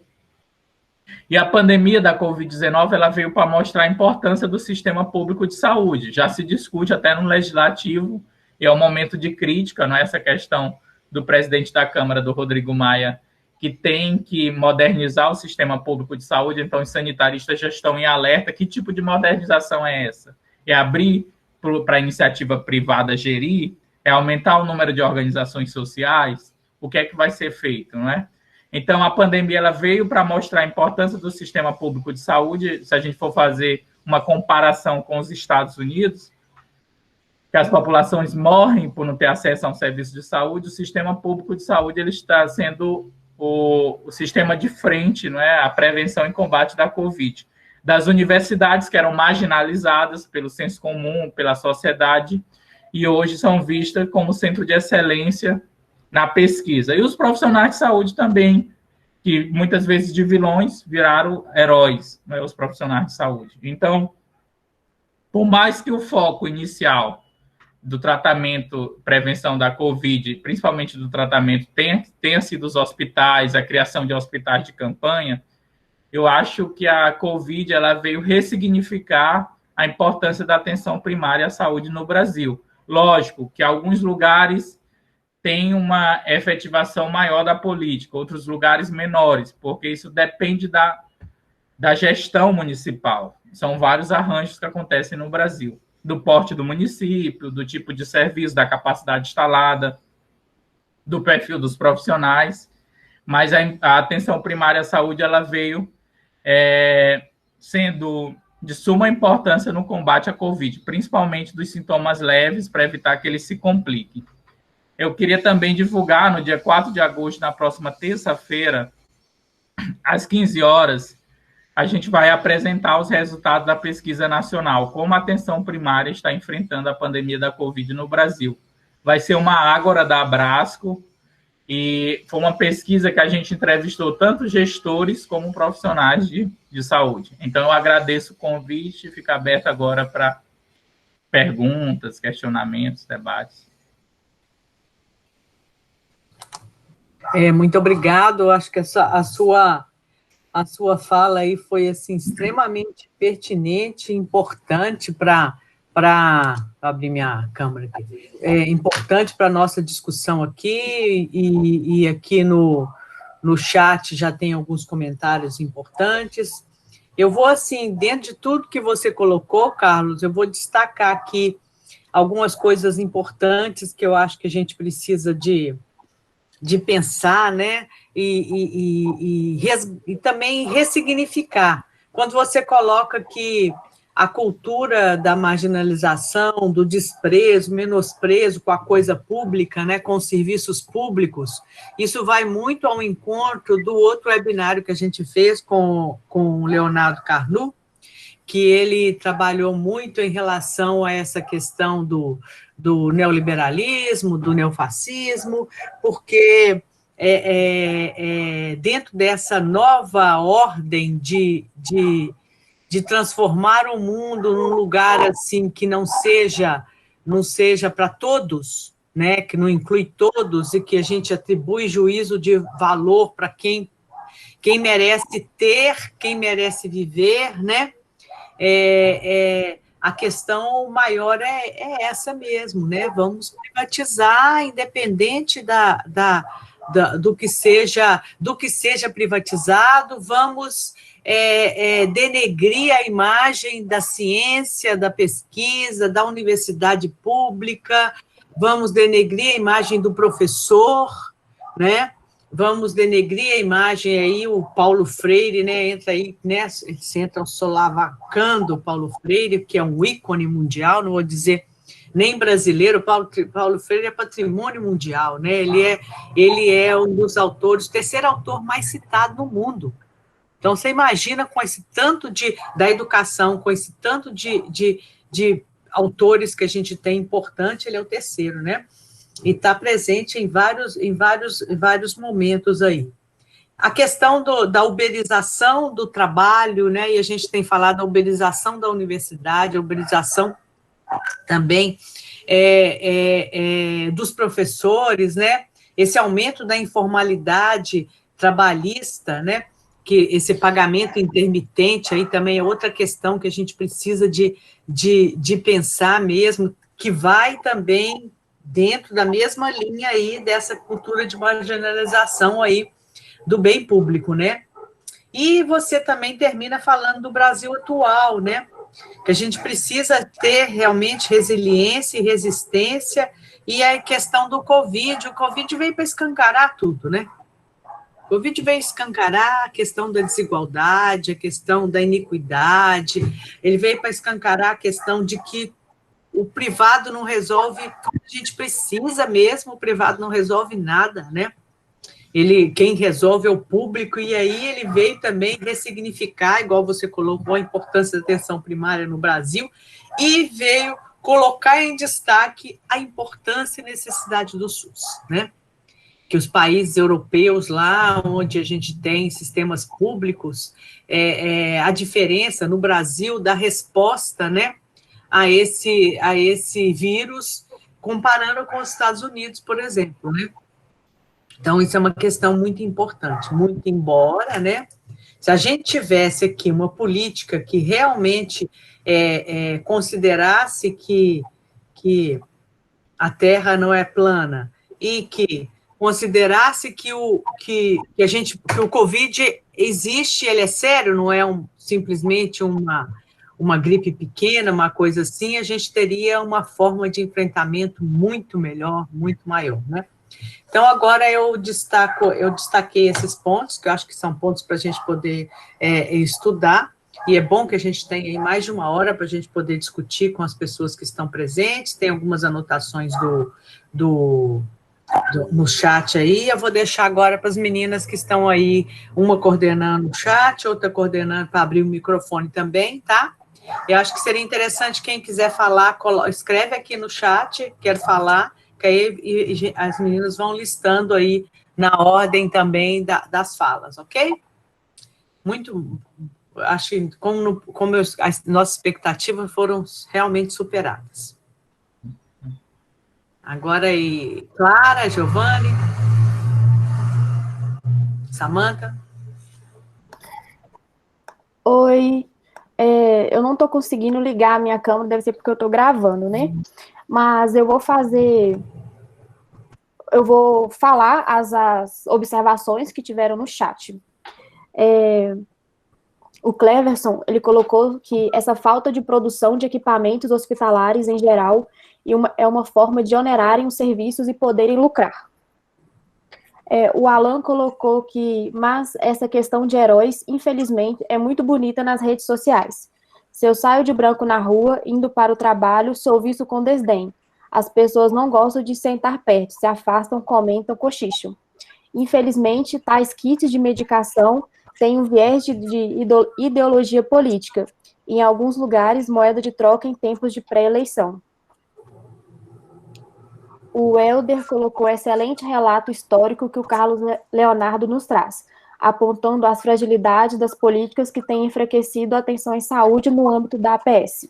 E a pandemia da Covid-19 ela veio para mostrar a importância do sistema público de saúde. Já se discute até no legislativo, e é um momento de crítica, não é essa questão do presidente da Câmara, do Rodrigo Maia, que tem que modernizar o sistema público de saúde. Então, os sanitaristas já estão em alerta. Que tipo de modernização é essa? É abrir para a iniciativa privada gerir? É aumentar o número de organizações sociais? O que é que vai ser feito, não é? Então, a pandemia ela veio para mostrar a importância do sistema público de saúde. Se a gente for fazer uma comparação com os Estados Unidos, que as populações morrem por não ter acesso a um serviço de saúde, o sistema público de saúde ele está sendo o sistema de frente, não é? A prevenção e combate da Covid. Das universidades que eram marginalizadas pelo senso comum, pela sociedade, e hoje são vistas como centro de excelência na pesquisa. E os profissionais de saúde também, que muitas vezes de vilões viraram heróis, né, os profissionais de saúde. Então, por mais que o foco inicial do tratamento, prevenção da Covid, principalmente do tratamento, tenha sido os hospitais, a criação de hospitais de campanha, eu acho que a Covid ela veio ressignificar a importância da atenção primária à saúde no Brasil. Lógico que alguns lugares têm uma efetivação maior da política, outros lugares menores, porque isso depende da gestão municipal. São vários arranjos que acontecem no Brasil, do porte do município, do tipo de serviço, da capacidade instalada, do perfil dos profissionais, mas a atenção primária à saúde ela veio sendo de suma importância no combate à Covid, principalmente dos sintomas leves, para evitar que eles se compliquem. Eu queria também divulgar, no dia 4 de agosto, na próxima terça-feira, às 15 horas, a gente vai apresentar os resultados da pesquisa nacional, como a atenção primária está enfrentando a pandemia da Covid no Brasil. Vai ser uma ágora da Abrasco, e foi uma pesquisa que a gente entrevistou tanto gestores como profissionais de saúde. Então, eu agradeço o convite e fico aberto agora para perguntas, questionamentos, debates. Muito obrigado. Eu acho que a sua fala aí foi assim, extremamente pertinente, importante para abrir minha câmera aqui. É importante para a nossa discussão aqui, e aqui no chat já tem alguns comentários importantes. Eu vou, assim, dentro de tudo que você colocou, Carlos, eu vou destacar aqui algumas coisas importantes que eu acho que a gente precisa de pensar, né, e também ressignificar. Quando você coloca que a cultura da marginalização, do desprezo, menosprezo com a coisa pública, né, com os serviços públicos, isso vai muito ao encontro do outro webinário que a gente fez com o Leonardo Carnu, que ele trabalhou muito em relação a essa questão do neoliberalismo, do neofascismo, porque dentro dessa nova ordem de transformar o mundo num lugar assim que não seja para todos, né, que não inclui todos, e que a gente atribui juízo de valor para quem merece ter, quem merece viver, né? A questão maior é essa mesmo, né? Vamos privatizar, independente do que seja privatizado, vamos denegrir a imagem da ciência, da pesquisa, da universidade pública, vamos denegrir a imagem do professor, né? Vamos denegrir a imagem aí, o Paulo Freire, né, entra aí, né, eles entram solavacando o Paulo Freire, que é um ícone mundial, não vou dizer nem brasileiro, Paulo Freire é patrimônio mundial, né, ele é um dos autores, o terceiro autor mais citado no mundo. Então, você imagina com esse tanto da educação, com esse tanto de autores que a gente tem importante, ele é o terceiro, né? E está presente em vários momentos aí. A questão da uberização do trabalho, né? E a gente tem falado da uberização da universidade, a uberização também dos professores, né? Esse aumento da informalidade trabalhista, né? Que esse pagamento intermitente aí também é outra questão que a gente precisa de pensar mesmo, que vai também dentro da mesma linha aí dessa cultura de marginalização aí do bem público, né? E você também termina falando do Brasil atual, né? Que a gente precisa ter realmente resiliência e resistência, e a questão do Covid, o Covid veio para escancarar tudo, né? O Covid veio escancarar a questão da desigualdade, a questão da iniquidade, ele veio para escancarar a questão de que o privado não resolve o que a gente precisa mesmo, o privado não resolve nada, né? Quem resolve é o público, e aí ele veio também ressignificar, igual você colocou, a importância da atenção primária no Brasil, e veio colocar em destaque a importância e necessidade do SUS, né? Que os países europeus, lá onde a gente tem sistemas públicos, a diferença no Brasil da resposta, né, a esse vírus, comparando com os Estados Unidos, por exemplo, né? Então, isso é uma questão muito importante, muito embora, né, se a gente tivesse aqui uma política que realmente considerasse que a Terra não é plana e que considerasse que o Covid existe, ele é sério, não é simplesmente uma gripe pequena, uma coisa assim, a gente teria uma forma de enfrentamento muito melhor, muito maior, né? Então, agora eu destaquei esses pontos, que eu acho que são pontos para a gente poder estudar, e é bom que a gente tenha aí mais de uma hora para a gente poder discutir com as pessoas que estão presentes, tem algumas anotações no chat aí, eu vou deixar agora para as meninas que estão aí, uma coordenando o chat, outra coordenando para abrir o microfone também, tá? Eu acho que seria interessante, quem quiser falar, escreve aqui no chat, quero falar, que aí as meninas vão listando aí na ordem também das falas, ok? Acho que como as nossas expectativas foram realmente superadas. Agora aí, Clara, Giovanni, Samantha. Oi, eu não estou conseguindo ligar a minha câmera, deve ser porque eu estou gravando, né? Mas eu vou falar as observações que tiveram no chat. O Cleverson, ele colocou que essa falta de produção de equipamentos hospitalares em geral é uma forma de onerarem os serviços e poderem lucrar. O Alan colocou mas essa questão de heróis, infelizmente, é muito bonita nas redes sociais. Se eu saio de branco na rua, indo para o trabalho, sou visto com desdém. As pessoas não gostam de sentar perto, se afastam, comentam, cochicham. Infelizmente, tais kits de medicação têm um viés de ideologia política. e, em alguns lugares, moeda de troca em tempos de pré-eleição. O Helder colocou excelente relato histórico que o Carlos Leonardo nos traz, apontando as fragilidades das políticas que têm enfraquecido a atenção em saúde no âmbito da APS.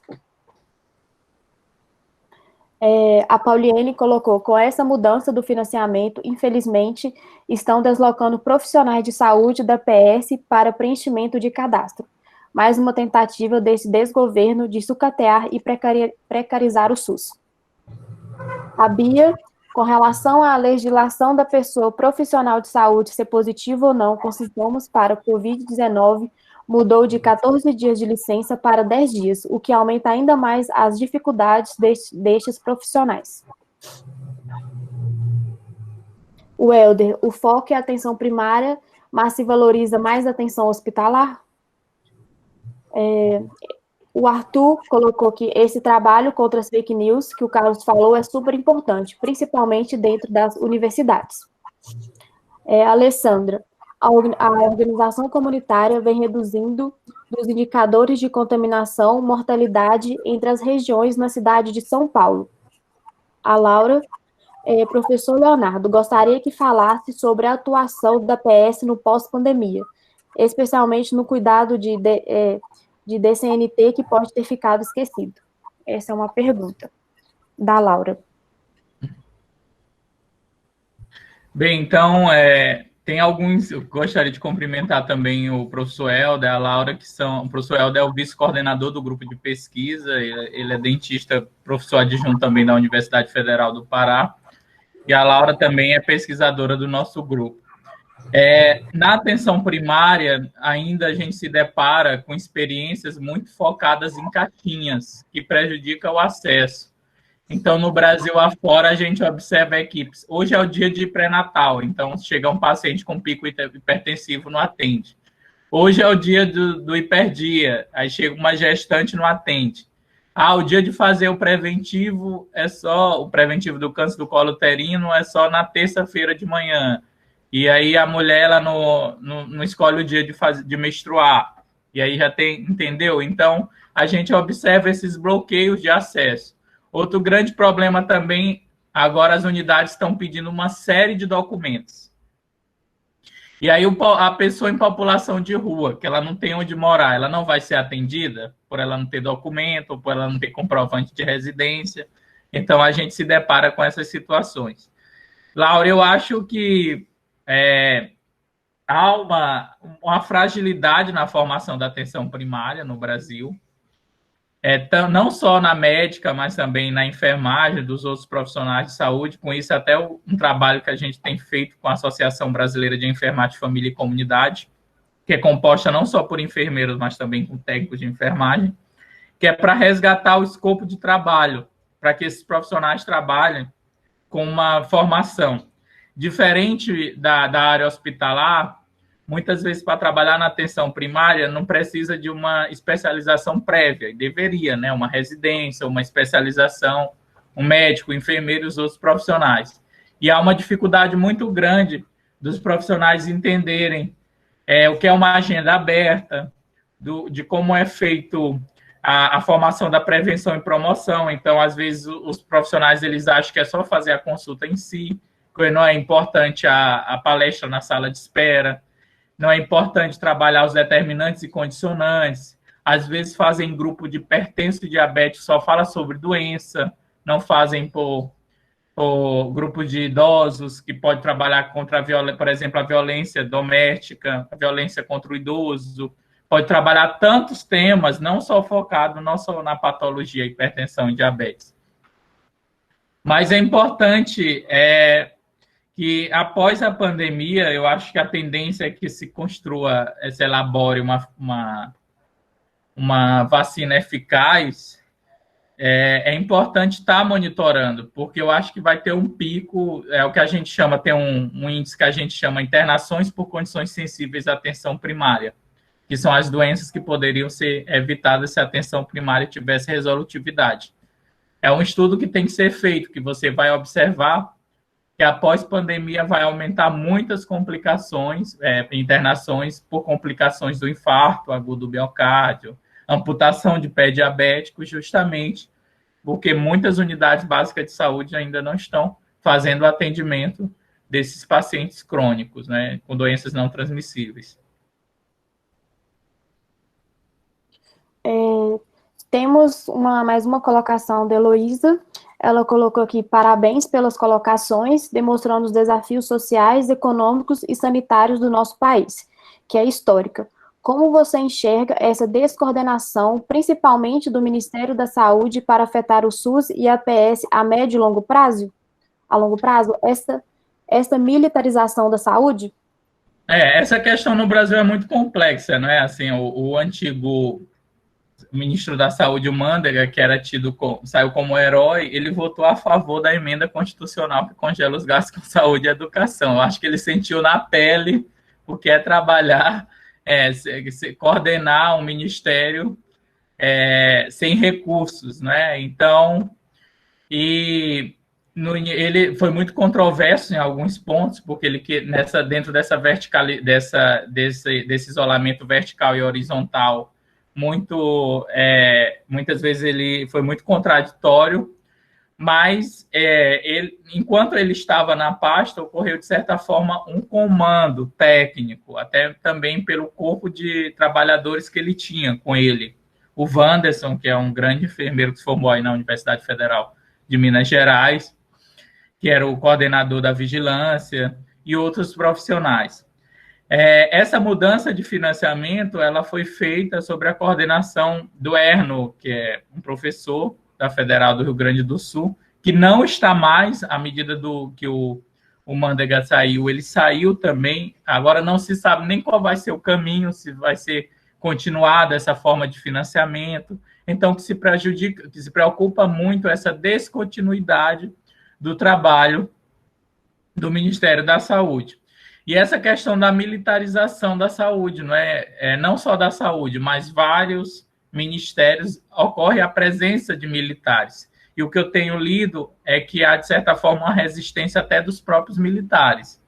A Pauliene colocou, com essa mudança do financiamento, infelizmente, estão deslocando profissionais de saúde da APS para preenchimento de cadastro. Mais uma tentativa desse desgoverno de sucatear e precarizar o SUS. A Bia, com relação à legislação da pessoa profissional de saúde ser positivo ou não com sintomas para Covid-19, mudou de 14 dias de licença para 10 dias, o que aumenta ainda mais as dificuldades destes profissionais. O Helder, o foco é a atenção primária, mas se valoriza mais a atenção hospitalar? O Arthur colocou que esse trabalho contra as fake news, que o Carlos falou, é super importante, principalmente dentro das universidades. Alessandra, a organização comunitária vem reduzindo os indicadores de contaminação, mortalidade entre as regiões na cidade de São Paulo. A Laura, professor Leonardo, gostaria que falasse sobre a atuação da PS no pós-pandemia, especialmente no cuidado de DCNT que pode ter ficado esquecido. Essa é uma pergunta da Laura. Bem, então, tem alguns, eu gostaria de cumprimentar também o professor Helder, a Laura, o professor Helder é o vice-coordenador do grupo de pesquisa, ele é dentista, professor adjunto também da Universidade Federal do Pará, e a Laura também é pesquisadora do nosso grupo. Na atenção primária, ainda a gente se depara com experiências muito focadas em caixinhas, que prejudicam o acesso. Então, no Brasil afora, a gente observa equipes. Hoje é o dia de pré-natal, então chega um paciente com pico hipertensivo, não atende. Hoje é o dia do hiperdia, aí chega uma gestante, não atende. O dia de fazer o preventivo o preventivo do câncer do colo uterino é só na terça-feira de manhã. E aí a mulher ela não escolhe o dia de menstruar. E aí já tem, entendeu? Então, a gente observa esses bloqueios de acesso. Outro grande problema também, agora as unidades estão pedindo uma série de documentos. E aí a pessoa em população de rua, que ela não tem onde morar, ela não vai ser atendida por ela não ter documento, ou por ela não ter comprovante de residência. Então, a gente se depara com essas situações. Laura, eu acho que há uma fragilidade na formação da atenção primária no Brasil, não só na médica, mas também na enfermagem, dos outros profissionais de saúde. Com isso, até um trabalho que a gente tem feito com a Associação Brasileira de Enfermagem, Família e Comunidade, que é composta não só por enfermeiros, mas também com técnicos de enfermagem, que é para resgatar o escopo de trabalho, para que esses profissionais trabalhem com uma formação diferente da área hospitalar. Muitas vezes, para trabalhar na atenção primária, não precisa de uma especialização prévia, deveria, né? Uma residência, uma especialização, um médico, um enfermeiro e os outros profissionais. E há uma dificuldade muito grande dos profissionais entenderem o que é uma agenda aberta, de como é feito a formação da prevenção e promoção. Então, às vezes, os profissionais eles acham que é só fazer a consulta em si, que não é importante a palestra na sala de espera, não é importante trabalhar os determinantes e condicionantes. Às vezes fazem grupo de hipertenso e diabetes, só fala sobre doença, não fazem por grupo de idosos, que pode trabalhar contra, por exemplo, a violência doméstica, a violência contra o idoso, pode trabalhar tantos temas, não só focado, não só na patologia, hipertensão e diabetes. Mas é importante que após a pandemia, eu acho que a tendência é que se elabore uma vacina eficaz. É importante estar monitorando, porque eu acho que vai ter um pico, o que a gente chama, tem um índice que a gente chama internações por condições sensíveis à atenção primária, que são as doenças que poderiam ser evitadas se a atenção primária tivesse resolutividade. É um estudo que tem que ser feito, que você vai observar que após pandemia vai aumentar muitas complicações, internações por complicações do infarto agudo do miocárdio, amputação de pé diabético, justamente porque muitas unidades básicas de saúde ainda não estão fazendo o atendimento desses pacientes crônicos, né, com doenças não transmissíveis. Temos mais uma colocação da Heloísa. Ela colocou aqui: parabéns pelas colocações, demonstrando os desafios sociais, econômicos e sanitários do nosso país, que é histórica. Como você enxerga essa descoordenação, principalmente do Ministério da Saúde, para afetar o SUS e a PS a médio e longo prazo? A longo prazo, essa militarização da saúde? Essa questão no Brasil é muito complexa, não é? Assim, o antigo ministro da Saúde, o Manteiga, que era saiu como herói, ele votou a favor da emenda constitucional que congela os gastos com saúde e educação. Eu acho que ele sentiu na pele o que é trabalhar, coordenar um ministério sem recursos, né? Então, ele foi muito controverso em alguns pontos, porque dentro dessa desse isolamento vertical e horizontal, muitas vezes ele foi muito contraditório, mas enquanto ele estava na pasta, ocorreu, de certa forma, um comando técnico, até também pelo corpo de trabalhadores que ele tinha com ele. O Wanderson, que é um grande enfermeiro que se formou aí na Universidade Federal de Minas Gerais, que era o coordenador da vigilância, e outros profissionais. Essa mudança de financiamento ela foi feita sobre a coordenação do Erno, que é um professor da Federal do Rio Grande do Sul, que não está mais, à medida que o Manteiga saiu, ele saiu também. Agora não se sabe nem qual vai ser o caminho, se vai ser continuada essa forma de financiamento. Então, que se preocupa muito essa descontinuidade do trabalho do Ministério da Saúde. E essa questão da militarização da saúde, não só da saúde, mas vários ministérios, ocorre a presença de militares. E o que eu tenho lido é que há, de certa forma, uma resistência até dos próprios militares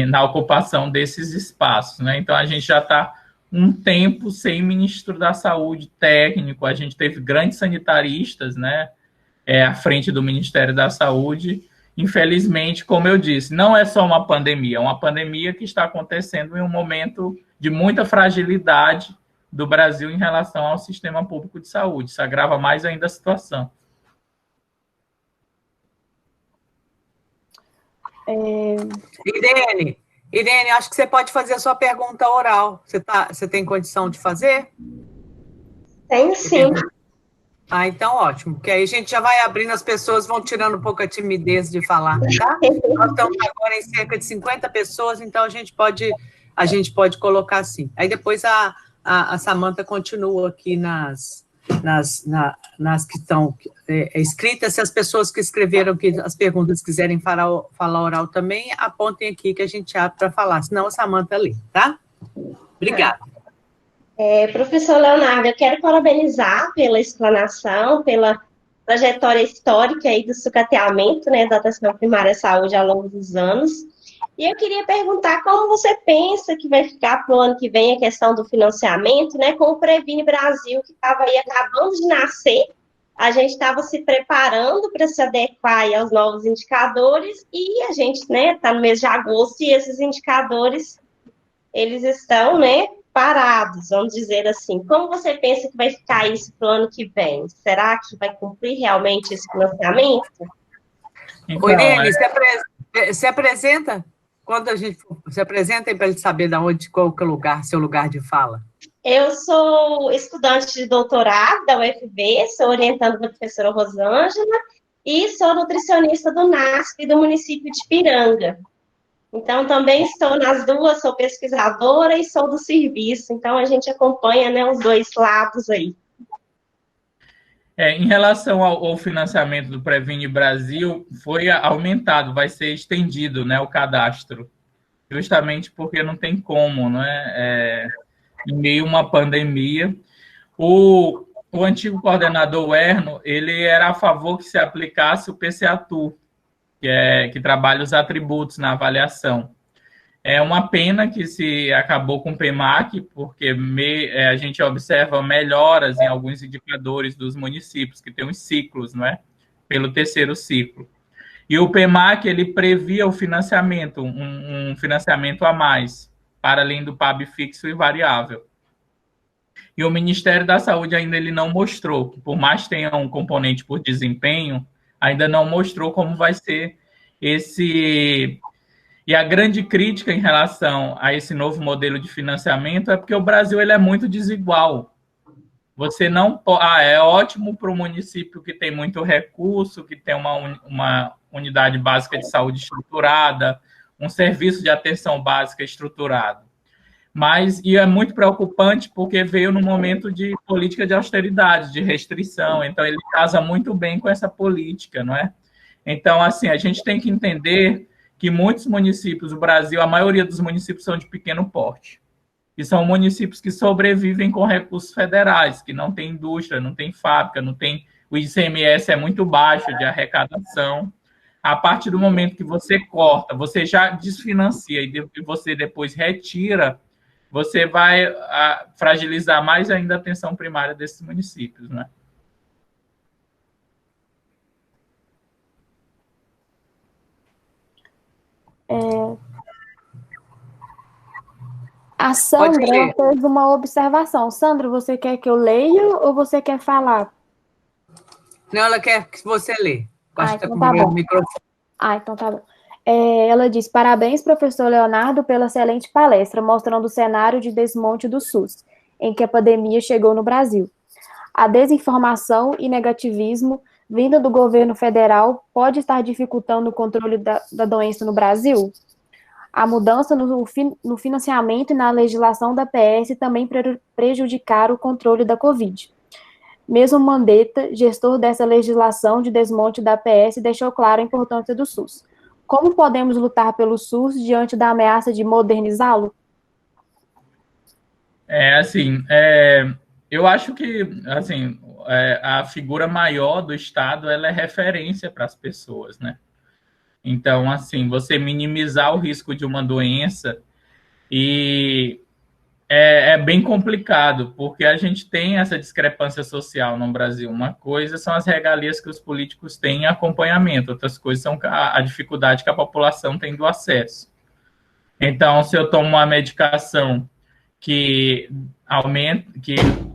na ocupação desses espaços, né? Então, a gente já está um tempo sem ministro da saúde técnico, a gente teve grandes sanitaristas, né, à frente do Ministério da Saúde. Infelizmente, como eu disse, não é só uma pandemia, é uma pandemia que está acontecendo em um momento de muita fragilidade do Brasil em relação ao sistema público de saúde. Isso agrava mais ainda a situação. Irene, acho que você pode fazer a sua pergunta oral. Você tem condição de fazer? Tenho sim. Então ótimo, porque aí a gente já vai abrindo, as pessoas vão tirando um pouco a timidez de falar, tá? Nós estamos agora em cerca de 50 pessoas, então a gente pode colocar assim. Aí depois a Samantha continua aqui nas que estão escritas. Se as pessoas que escreveram as perguntas quiserem falar oral também, apontem aqui que a gente abre para falar, senão a Samantha lê, tá? Obrigada. Professor Leonardo, eu quero parabenizar pela explanação, pela trajetória histórica aí do sucateamento, né, da atenção primária à saúde ao longo dos anos. E eu queria perguntar como você pensa que vai ficar para o ano que vem a questão do financiamento, né, com o Previne Brasil, que estava aí acabando de nascer, a gente estava se preparando para se adequar aí aos novos indicadores, e a gente, né, está no mês de agosto, e esses indicadores, eles estão, né, parados, vamos dizer assim. Como você pensa que vai ficar isso para o ano que vem? Será que vai cumprir realmente esse financiamento? Então, Irene, se apresenta? Quando a gente se apresenta para ele saber qual que é o lugar, seu lugar de fala. Eu sou estudante de doutorado da UFV, sou orientando da professora Rosângela e sou nutricionista do NASP do município de Piranga. Então, também estou nas duas, sou pesquisadora e sou do serviço. Então, a gente acompanha, né, os dois lados aí. Em relação ao financiamento do Previne Brasil, foi aumentado, vai ser estendido, né, o cadastro, justamente porque não tem como, né, em meio a uma pandemia. O antigo coordenador Erno, ele era a favor que se aplicasse o PCA-TU, que trabalha os atributos na avaliação. É uma pena que se acabou com o PEMAC, porque a gente observa melhoras em alguns indicadores dos municípios, que tem os ciclos, não é? Pelo terceiro ciclo. E o PEMAC, ele previa o financiamento, um financiamento a mais, para além do PAB fixo e variável. E o Ministério da Saúde ainda ele não mostrou, que por mais que tenha um componente por desempenho, ainda não mostrou como vai ser esse... E a grande crítica em relação a esse novo modelo de financiamento é porque o Brasil ele é muito desigual. Você não é ótimo para o município que tem muito recurso, que tem uma unidade básica de saúde estruturada, um serviço de atenção básica estruturado. E é muito preocupante porque veio num momento de política de austeridade, de restrição, então ele casa muito bem com essa política, não é? Então, assim, a gente tem que entender que muitos municípios do Brasil, a maioria dos municípios são de pequeno porte, e são municípios que sobrevivem com recursos federais, que não tem indústria, não tem fábrica, não tem... O ICMS é muito baixo de arrecadação. A partir do momento que você corta, você já desfinancia e você depois retira, você vai fragilizar mais ainda a atenção primária desses municípios, né? A Sandra ela fez uma observação. Sandra, você quer que eu leia ou você quer falar? Não, ela quer que você lê. Então tá bom. Então tá bom. Ela diz, parabéns, professor Leonardo, pela excelente palestra, mostrando o cenário de desmonte do SUS, em que a pandemia chegou no Brasil. A desinformação e negativismo vinda do governo federal pode estar dificultando o controle da doença no Brasil? A mudança no financiamento e na legislação da PS também prejudicaram o controle da Covid. Mesmo Mandetta, gestor dessa legislação de desmonte da PS, deixou clara a importância do SUS. Como podemos lutar pelo SUS diante da ameaça de modernizá-lo? Eu acho que assim, a figura maior do Estado ela é referência para as pessoas, né? Então, assim, você minimizar o risco de uma doença é bem complicado, porque a gente tem essa discrepância social no Brasil. Uma coisa são as regalias que os políticos têm em acompanhamento, outras coisas são a dificuldade que a população tem do acesso. Então, se eu tomo uma medicação que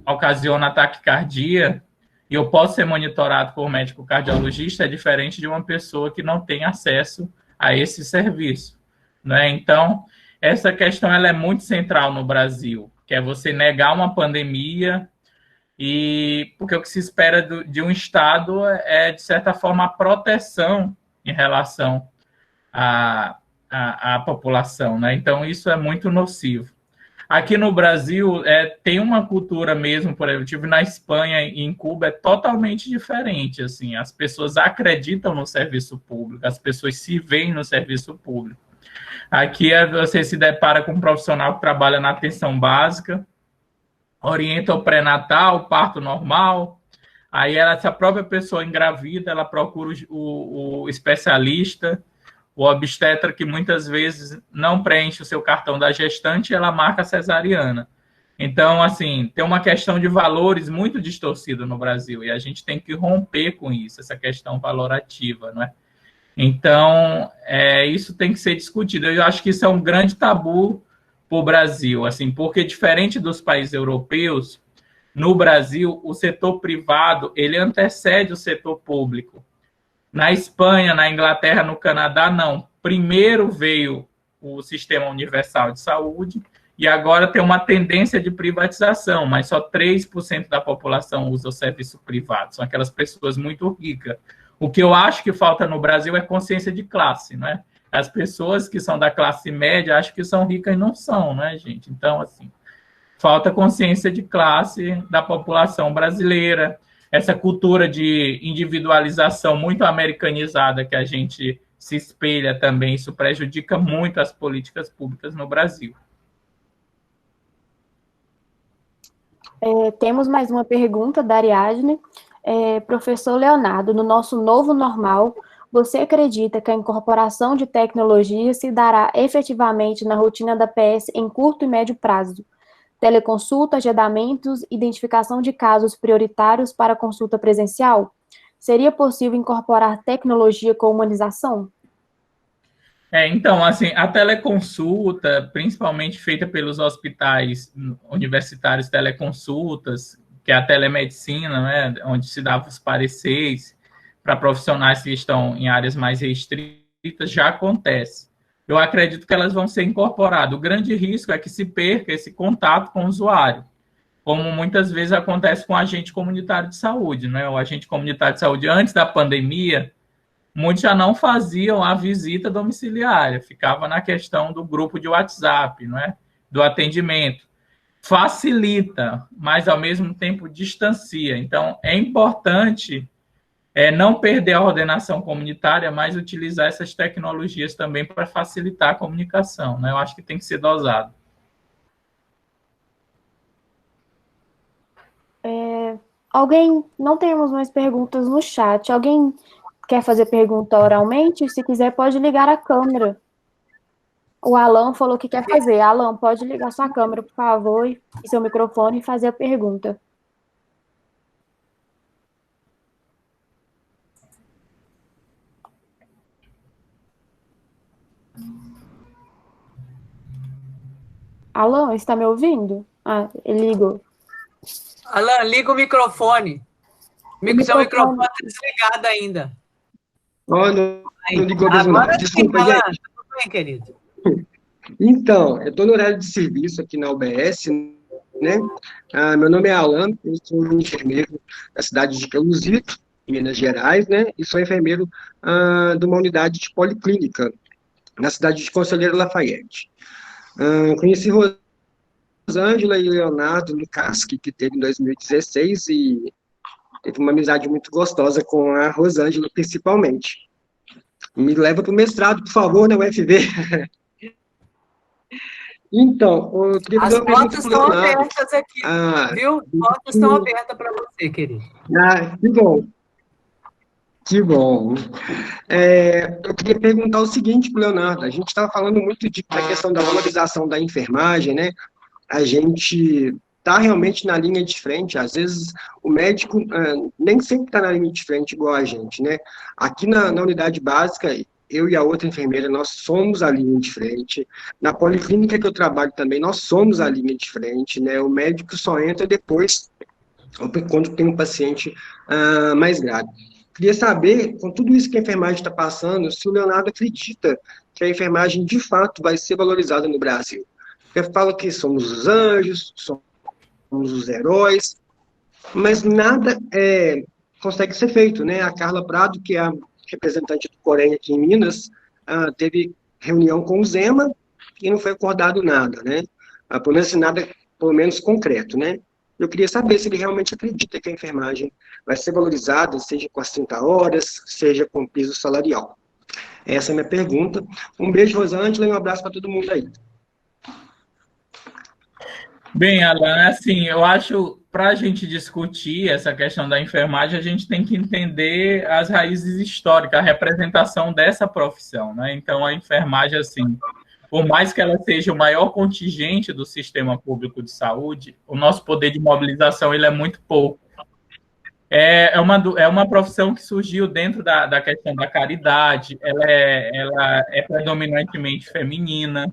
ocasiona taquicardia, e eu posso ser monitorado por médico cardiologista, é diferente de uma pessoa que não tem acesso a esse serviço, né? Então, essa questão ela é muito central no Brasil, que é você negar uma pandemia, porque o que se espera de um Estado é, de certa forma, a proteção em relação à população, né? Então, isso é muito nocivo. Aqui no Brasil, tem uma cultura mesmo, por exemplo, eu estive na Espanha e em Cuba, é totalmente diferente, assim, as pessoas acreditam no serviço público, as pessoas se veem no serviço público. Aqui você se depara com um profissional que trabalha na atenção básica, orienta o pré-natal, o parto normal, aí essa própria pessoa engravida, ela procura o especialista, o obstetra que muitas vezes não preenche o seu cartão da gestante, ela marca cesariana. Então, assim, tem uma questão de valores muito distorcida no Brasil, e a gente tem que romper com isso, essa questão valorativa, não é? Então, isso tem que ser discutido. Eu acho que isso é um grande tabu para o Brasil, assim, porque diferente dos países europeus, no Brasil, o setor privado, ele antecede o setor público. Na Espanha, na Inglaterra, no Canadá, não. Primeiro veio o Sistema Universal de Saúde e agora tem uma tendência de privatização, mas só 3% da população usa o serviço privado. São aquelas pessoas muito ricas. O que eu acho que falta no Brasil é consciência de classe, né? As pessoas que são da classe média acham que são ricas e não são, né, gente? Então, assim, falta consciência de classe da população brasileira, essa cultura de individualização muito americanizada que a gente se espelha também, isso prejudica muito as políticas públicas no Brasil. Temos mais uma pergunta da Ariadne. Professor Leonardo, no nosso novo normal, Você acredita que a incorporação de tecnologia se dará efetivamente na rotina da PS em curto e médio prazo? Teleconsulta, agendamentos, identificação de casos prioritários para consulta presencial? Seria possível incorporar tecnologia com humanização? Então, assim, a teleconsulta, principalmente feita pelos hospitais universitários, teleconsultas, que é a telemedicina, né, onde se dava os pareceres para profissionais que estão em áreas mais restritas, já acontece. Eu acredito que elas vão ser incorporadas. O grande risco é que se perca esse contato com o usuário, como muitas vezes acontece com o agente comunitário de saúde, né? O agente comunitário de saúde, antes da pandemia, muitos já não faziam a visita domiciliária, ficava na questão do grupo de WhatsApp, não é? Do atendimento. Facilita, mas ao mesmo tempo distancia. Então, é importante não perder a ordenação comunitária, mas utilizar essas tecnologias também para facilitar a comunicação, né? Eu acho que tem que ser dosado. Não temos mais perguntas no chat. Alguém quer fazer pergunta oralmente? Se quiser, pode ligar a câmera. O Alan falou que quer fazer. Alan, pode ligar sua câmera, por favor, e seu microfone e fazer a pergunta. Alan, está me ouvindo? Ah, ele ligou. Alan, liga o microfone. Seu microfone está desligado ainda. Não ligou mesmo, não. Desculpa, Alan, gente. tudo bem, querido? Então, eu estou no horário de serviço aqui na UBS, né? Meu nome é Alan, eu sou enfermeiro da cidade de Queluzito, Minas Gerais, né? E sou enfermeiro de uma unidade de policlínica na cidade de Conselheiro Lafayette. Conheci Rosângela e Leonardo no CASC, que teve em 2016, e teve uma amizade muito gostosa com a Rosângela, principalmente. Me leva para o mestrado, por favor, na UFV. Então, eu queria fazer uma pergunta. As portas estão abertas aqui, viu? As portas estão abertas para você, querido. Que bom. Que bom. Eu queria perguntar o seguinte para o Leonardo. A gente estava falando muito da questão da valorização da enfermagem, né? A gente está realmente na linha de frente. Às vezes, o médico nem sempre está na linha de frente igual a gente, né? Aqui na unidade básica, eu e a outra enfermeira, nós somos a linha de frente. Na policlínica que eu trabalho também, nós somos a linha de frente, né? O médico só entra depois, quando tem um paciente mais grave. Queria saber, com tudo isso que a enfermagem está passando, se o Leonardo acredita que a enfermagem, de fato, vai ser valorizada no Brasil. Eu falo que somos os anjos, somos os heróis, mas nada consegue ser feito, né? A Carla Prado, que é a representante do Corém aqui em Minas, teve reunião com o Zema e não foi acordado nada, né? Pelo menos concreto, né? Eu queria saber se ele realmente acredita que a enfermagem vai ser valorizada, seja com as 30 horas, seja com piso salarial. Essa é a minha pergunta. Um beijo, Rosângela, e um abraço para todo mundo aí. Bem, Alan, assim, eu acho, para a gente discutir essa questão da enfermagem, a gente tem que entender as raízes históricas, a representação dessa profissão, né? Então, a enfermagem, assim, por mais que ela seja o maior contingente do sistema público de saúde, o nosso poder de mobilização ele é muito pouco. É uma profissão que surgiu dentro da questão da caridade, ela é predominantemente feminina,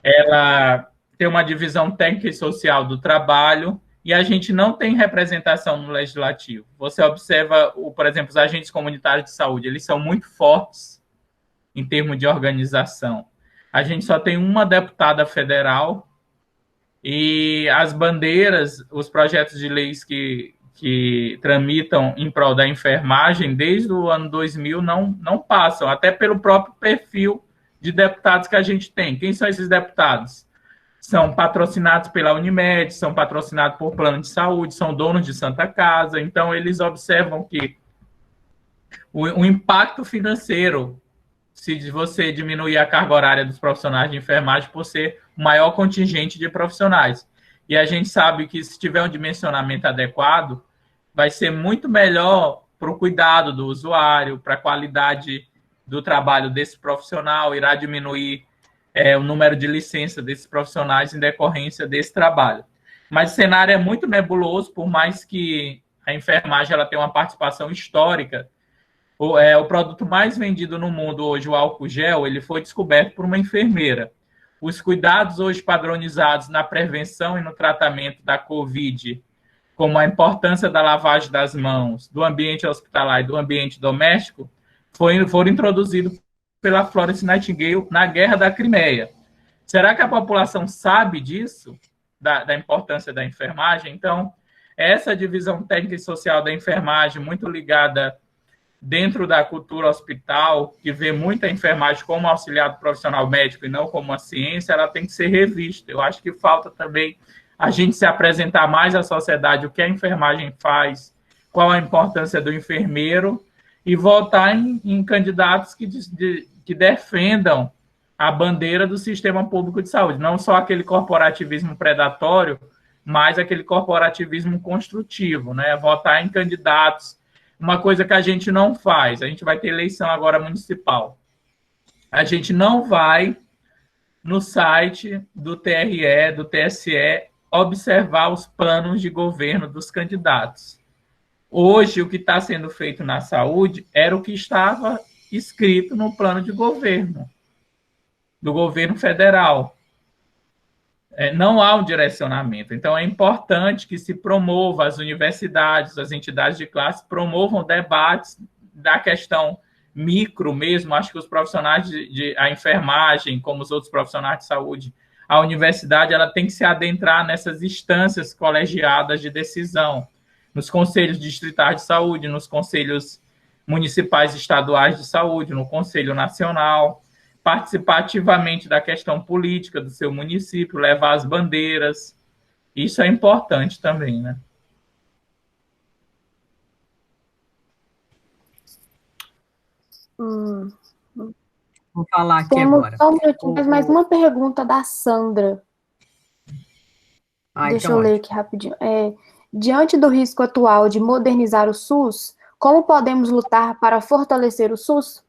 ela tem uma divisão técnica e social do trabalho, e a gente não tem representação no legislativo. Você observa, por exemplo, os agentes comunitários de saúde, eles são muito fortes em termos de organização. A gente só tem uma deputada federal, e as bandeiras, os projetos de leis que tramitam em prol da enfermagem, desde o ano 2000, não passam, até pelo próprio perfil de deputados que a gente tem. Quem são esses deputados? São patrocinados pela Unimed, são patrocinados por plano de saúde, são donos de Santa Casa, então eles observam que o impacto financeiro, se você diminuir a carga horária dos profissionais de enfermagem por ser o maior contingente de profissionais. E a gente sabe que se tiver um dimensionamento adequado, vai ser muito melhor o cuidado do usuário, para a qualidade do trabalho desse profissional, irá diminuir o número de licenças desses profissionais em decorrência desse trabalho. Mas o cenário é muito nebuloso, por mais que a enfermagem ela tenha uma participação histórica. O produto mais vendido no mundo hoje, o álcool gel, ele foi descoberto por uma enfermeira. Os cuidados hoje padronizados na prevenção e no tratamento da Covid, como a importância da lavagem das mãos, do ambiente hospitalar e do ambiente doméstico, foram introduzidos pela Florence Nightingale na Guerra da Crimeia. Será que a população sabe disso, da importância da enfermagem? Então, essa divisão técnica e social da enfermagem, muito ligada dentro da cultura hospital, que vê muita enfermagem como auxiliar profissional médico e não como uma ciência, ela tem que ser revista. Eu acho que falta também a gente se apresentar mais à sociedade o que a enfermagem faz, qual a importância do enfermeiro, e votar em candidatos que defendam a bandeira do sistema público de saúde, não só aquele corporativismo predatório, mas aquele corporativismo construtivo, né? Votar em candidatos, uma coisa que a gente não faz. A gente vai ter eleição agora municipal. A gente não vai no site do TRE, do TSE, observar os planos de governo dos candidatos. Hoje, o que está sendo feito na saúde era o que estava escrito no plano de governo, do governo federal. Não há um direcionamento. Então, é importante que se promova, as universidades, as entidades de classe promovam debates da questão micro mesmo. Acho que os profissionais a enfermagem, como os outros profissionais de saúde, a universidade ela tem que se adentrar nessas instâncias colegiadas de decisão, nos conselhos distritais de saúde, nos conselhos municipais e estaduais de saúde, no Conselho Nacional, participar ativamente da questão política do seu município, levar as bandeiras. Isso é importante também, né? Vou falar aqui Temos agora. só um minutinho, mais uma pergunta da Sandra. Deixa eu ler aqui rapidinho. Diante do risco atual de modernizar o SUS, como podemos lutar para fortalecer o SUS?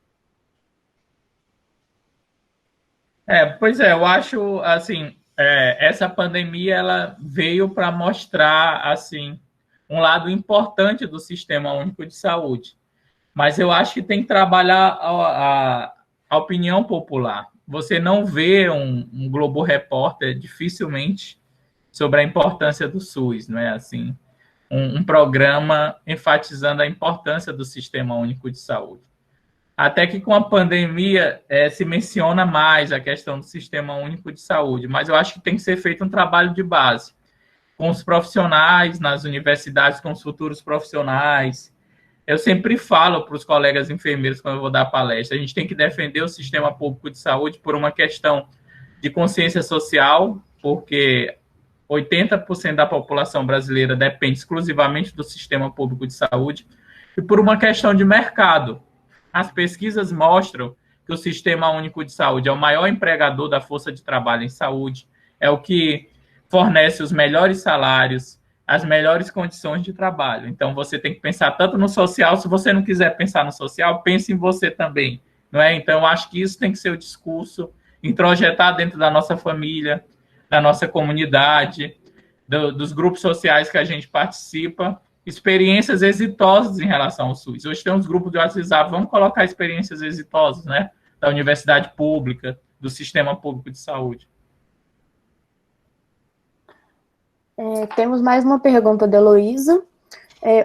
Pois é, eu acho, assim, essa pandemia, ela veio para mostrar, assim, um lado importante do Sistema Único de Saúde. Mas eu acho que tem que trabalhar a opinião popular. Você não vê um Globo Repórter, dificilmente, sobre a importância do SUS, não é assim? Um programa enfatizando a importância do Sistema Único de Saúde. Até que com a pandemia se menciona mais a questão do Sistema Único de Saúde, mas eu acho que tem que ser feito um trabalho de base, com os profissionais nas universidades, com os futuros profissionais. Eu sempre falo para os colegas enfermeiros quando eu vou dar palestra, a gente tem que defender o Sistema Público de Saúde por uma questão de consciência social, porque 80% da população brasileira depende exclusivamente do Sistema Público de Saúde, e por uma questão de mercado. As pesquisas mostram que o Sistema Único de Saúde é o maior empregador da força de trabalho em saúde, é o que fornece os melhores salários, as melhores condições de trabalho. Então, você tem que pensar tanto no social, se você não quiser pensar no social, pense em você também, não é? Então, eu acho que isso tem que ser o discurso, introjetar dentro da nossa família, da nossa comunidade, dos grupos sociais que a gente participa, experiências exitosas em relação ao SUS. Hoje tem uns grupos de WhatsApp, vamos colocar experiências exitosas, né? Da universidade pública, do sistema público de saúde. Temos mais uma pergunta da Heloísa.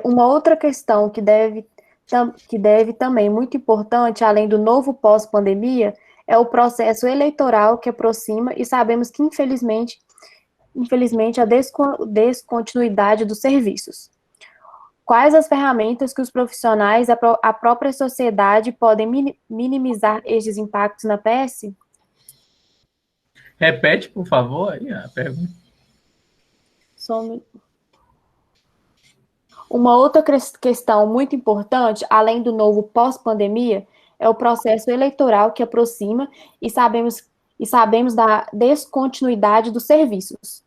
Uma outra questão que deve também, muito importante, além do novo pós-pandemia, é o processo eleitoral que aproxima e sabemos que, infelizmente, a descontinuidade dos serviços. Quais as ferramentas que os profissionais, a própria sociedade podem minimizar estes impactos na PS? Repete, por favor, aí a pergunta. Uma outra questão muito importante, além do novo pós-pandemia, é o processo eleitoral que aproxima e sabemos da descontinuidade dos serviços.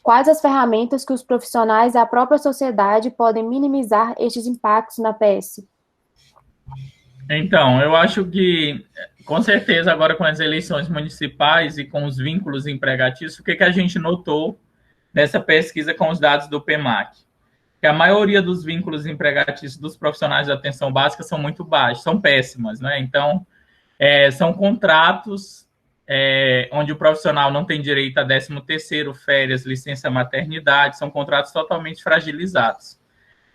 Quais as ferramentas que os profissionais e a própria sociedade podem minimizar estes impactos na PS? Então, eu acho que, com certeza, agora com as eleições municipais e com os vínculos empregatícios, o que a gente notou nessa pesquisa com os dados do PEMAC? Que a maioria dos vínculos empregatícios dos profissionais de atenção básica são muito baixos, são péssimas, né? Então, são contratos onde o profissional não tem direito a 13º, férias, licença maternidade, são contratos totalmente fragilizados.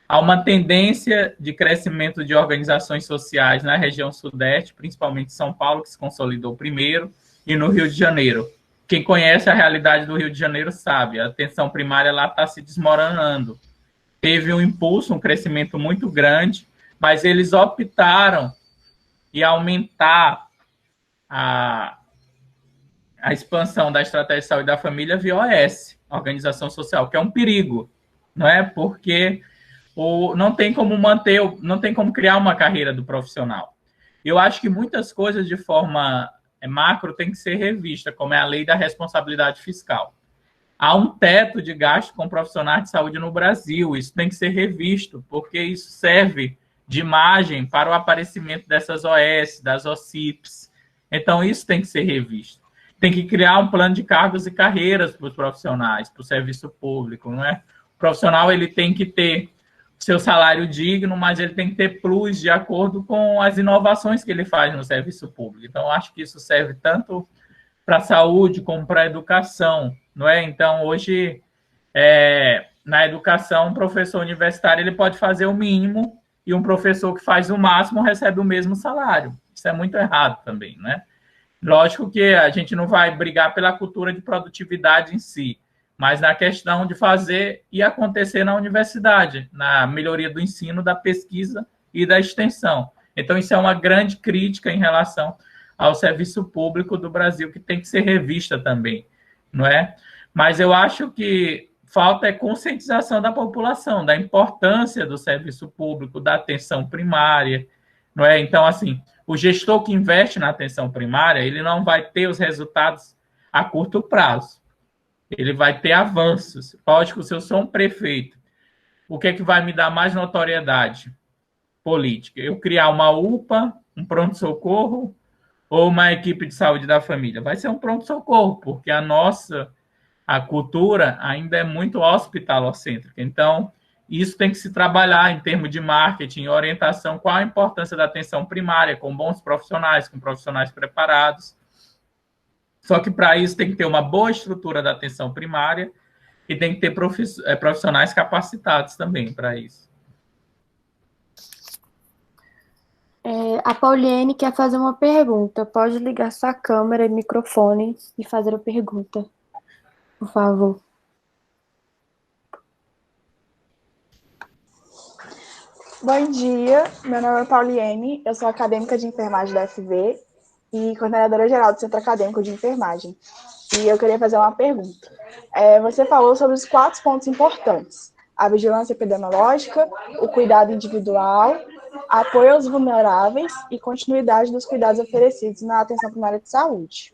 Há uma tendência de crescimento de organizações sociais na região sudeste, principalmente São Paulo, que se consolidou primeiro, e no Rio de Janeiro. Quem conhece a realidade do Rio de Janeiro sabe, a atenção primária lá está se desmoronando. Teve um impulso, um crescimento muito grande, mas eles optaram em aumentar a expansão da estratégia de saúde da família via OS, Organização Social, que é um perigo, não é? Porque não tem como manter, não tem como criar uma carreira do profissional. Eu acho que muitas coisas de forma macro tem que ser revista, como é a lei da responsabilidade fiscal. Há um teto de gasto com profissionais de saúde no Brasil, isso tem que ser revisto, porque isso serve de imagem para o aparecimento dessas OS, das OCIPs. Então, isso tem que ser revisto. Tem que criar um plano de cargos e carreiras para os profissionais, para o serviço público, não é? O profissional ele tem que ter seu salário digno, mas ele tem que ter plus de acordo com as inovações que ele faz no serviço público. Então, acho que isso serve tanto para a saúde como para a educação, não é? Então, hoje, na educação, um professor universitário ele pode fazer o mínimo e um professor que faz o máximo recebe o mesmo salário. Isso é muito errado também, né? Lógico que a gente não vai brigar pela cultura de produtividade em si, mas na questão de fazer e acontecer na universidade, na melhoria do ensino, da pesquisa e da extensão. Então, isso é uma grande crítica em relação ao serviço público do Brasil, que tem que ser revista também, não é? Mas eu acho que falta conscientização da população, da importância do serviço público, da atenção primária, não é? Então, assim, o gestor que investe na atenção primária, ele não vai ter os resultados a curto prazo. Ele vai ter avanços. Lógico, se eu sou um prefeito, o que é que vai me dar mais notoriedade política? Eu criar uma UPA, um pronto-socorro ou uma equipe de saúde da família? Vai ser um pronto-socorro, porque a cultura ainda é muito hospitalocêntrica. Então, isso tem que se trabalhar em termos de marketing, orientação, qual a importância da atenção primária, com bons profissionais, com profissionais preparados. Só que para isso tem que ter uma boa estrutura da atenção primária e tem que ter profissionais capacitados também para isso. A Pauliene quer fazer uma pergunta. Pode ligar sua câmera e microfone e fazer a pergunta, por favor. Bom dia, meu nome é Pauliene, eu sou acadêmica de enfermagem da UFV e coordenadora geral do Centro Acadêmico de Enfermagem. E eu queria fazer uma pergunta. Você falou sobre os 4 pontos importantes: a vigilância epidemiológica, o cuidado individual, apoio aos vulneráveis e continuidade dos cuidados oferecidos na atenção primária de saúde.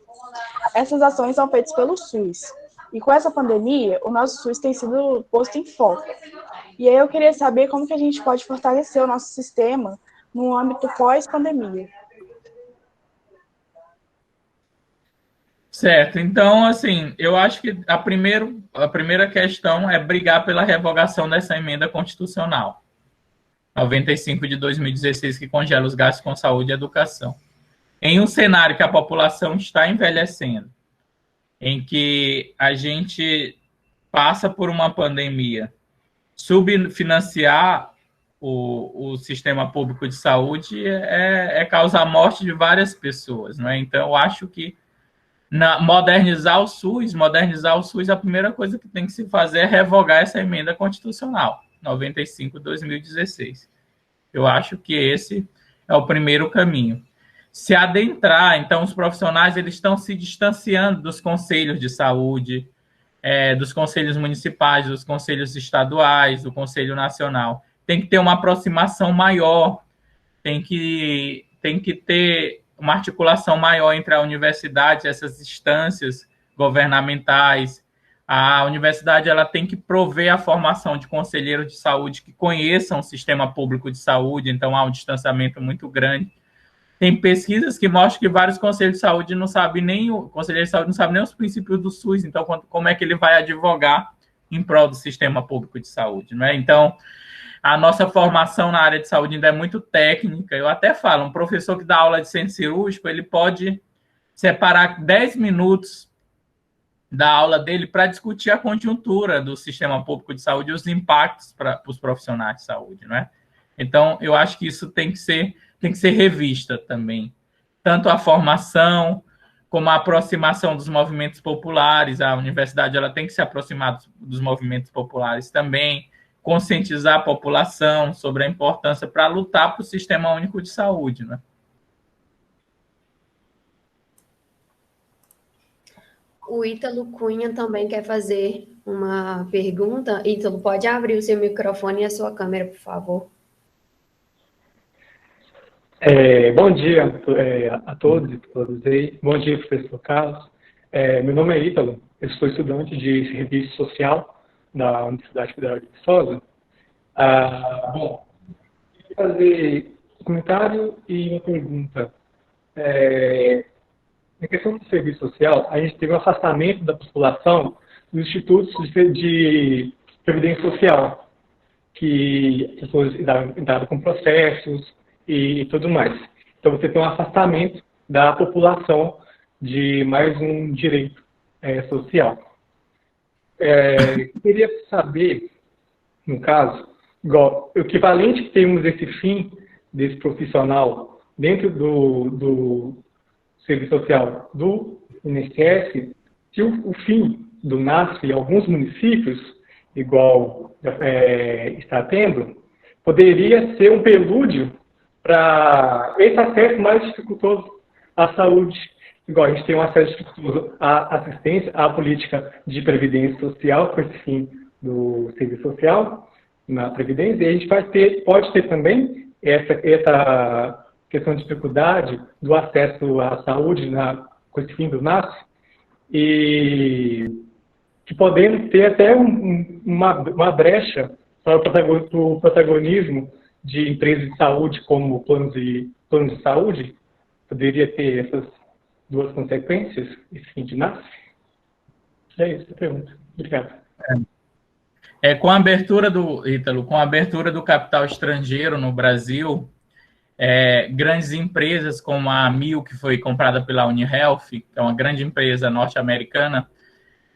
Essas ações são feitas pelo SUS. E com essa pandemia, o nosso SUS tem sido posto em foco. E aí eu queria saber como que a gente pode fortalecer o nosso sistema no âmbito pós-pandemia. Certo. Então, assim, eu acho que a primeira questão é brigar pela revogação dessa emenda constitucional 95 de 2016, que congela os gastos com saúde e educação. Em um cenário que a população está envelhecendo, em que a gente passa por uma pandemia, subfinanciar o sistema público de saúde é causar a morte de várias pessoas, não é? Então, eu acho que modernizar o SUS, a primeira coisa que tem que se fazer é revogar essa emenda constitucional, 95 de 2016. Eu acho que esse é o primeiro caminho. Se adentrar, então, os profissionais eles estão se distanciando dos conselhos de saúde, dos conselhos municipais, dos conselhos estaduais, do Conselho Nacional. Tem que ter uma aproximação maior, tem que ter uma articulação maior entre a universidade, essas instâncias governamentais, a universidade ela tem que prover a formação de conselheiros de saúde que conheçam o sistema público de saúde, então há um distanciamento muito grande. Tem pesquisas que mostram que vários conselheiros de saúde não sabem nem o conselheiro de saúde não sabe nem os princípios do SUS, então como é que ele vai advogar em prol do sistema público de saúde, não é? Então, a nossa formação na área de saúde ainda é muito técnica. Eu até falo, um professor que dá aula de centro cirúrgico, ele pode separar 10 minutos da aula dele para discutir a conjuntura do sistema público de saúde e os impactos para os profissionais de saúde, não é? Então, eu acho que isso tem que ser revista também. Tanto a formação, como a aproximação dos movimentos populares. A universidade ela tem que se aproximar dos movimentos populares também, conscientizar a população sobre a importância para lutar para o Sistema Único de Saúde, né? O Ítalo Cunha também quer fazer uma pergunta. Ítalo, pode abrir o seu microfone e a sua câmera, por favor. Bom dia a todos e todas aí. Bom dia, professor Carlos. Meu nome é Ítalo, eu sou estudante de serviço social da Universidade Federal de Viçosa. Bom, queria fazer um comentário e uma pergunta. Na questão do serviço social, a gente teve um afastamento da população dos institutos de previdência social, que as pessoas entraram com processos e tudo mais. Então, você tem um afastamento da população de mais um direito social. Queria saber, no caso, igual, o equivalente que temos esse fim desse profissional dentro do serviço social do INSS, se o fim do NASF em alguns municípios, igual está tendo, poderia ser um prelúdio para esse acesso mais dificultoso à saúde. Igual a gente tem um acesso dificultoso à assistência, à política de previdência social, com esse fim do serviço social na previdência, e a gente pode ter também essa questão de dificuldade do acesso à saúde com esse fim do NASF, e que podemos ter até uma brecha para o protagonismo de empresas de saúde como planos de saúde. Poderia ter essas duas consequências, esse fim de NASF? É isso a pergunta. Obrigado. Com a abertura Ítalo, com a abertura do capital estrangeiro no Brasil, grandes empresas como a Amil, que foi comprada pela UniHealth, que é uma grande empresa norte-americana,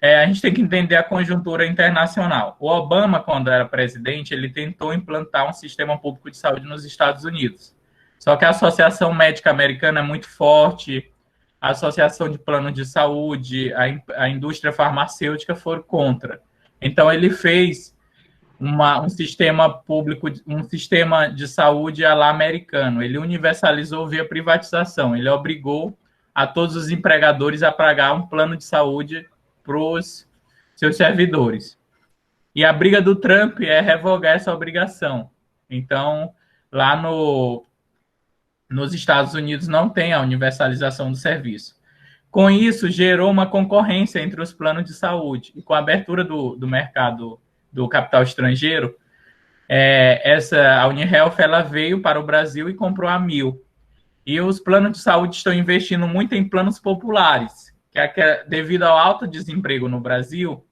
a gente tem que entender a conjuntura internacional. O Obama, quando era presidente, ele tentou implantar um sistema público de saúde nos Estados Unidos. Só que a Associação Médica Americana é muito forte, a Associação de Planos de Saúde, a indústria farmacêutica foram contra. Então, ele fez um sistema público, um sistema de saúde à la americano. Ele universalizou via privatização. Ele obrigou a todos os empregadores a pagar um plano de saúde para os seus servidores. E a briga do Trump é revogar essa obrigação. Então, lá nos Estados Unidos não tem a universalização do serviço. Com isso, gerou uma concorrência entre os planos de saúde. E com a abertura do mercado do capital estrangeiro, a UniHealth ela veio para o Brasil e comprou a Amil. E os planos de saúde estão investindo muito em planos populares, que devido ao alto desemprego no Brasil,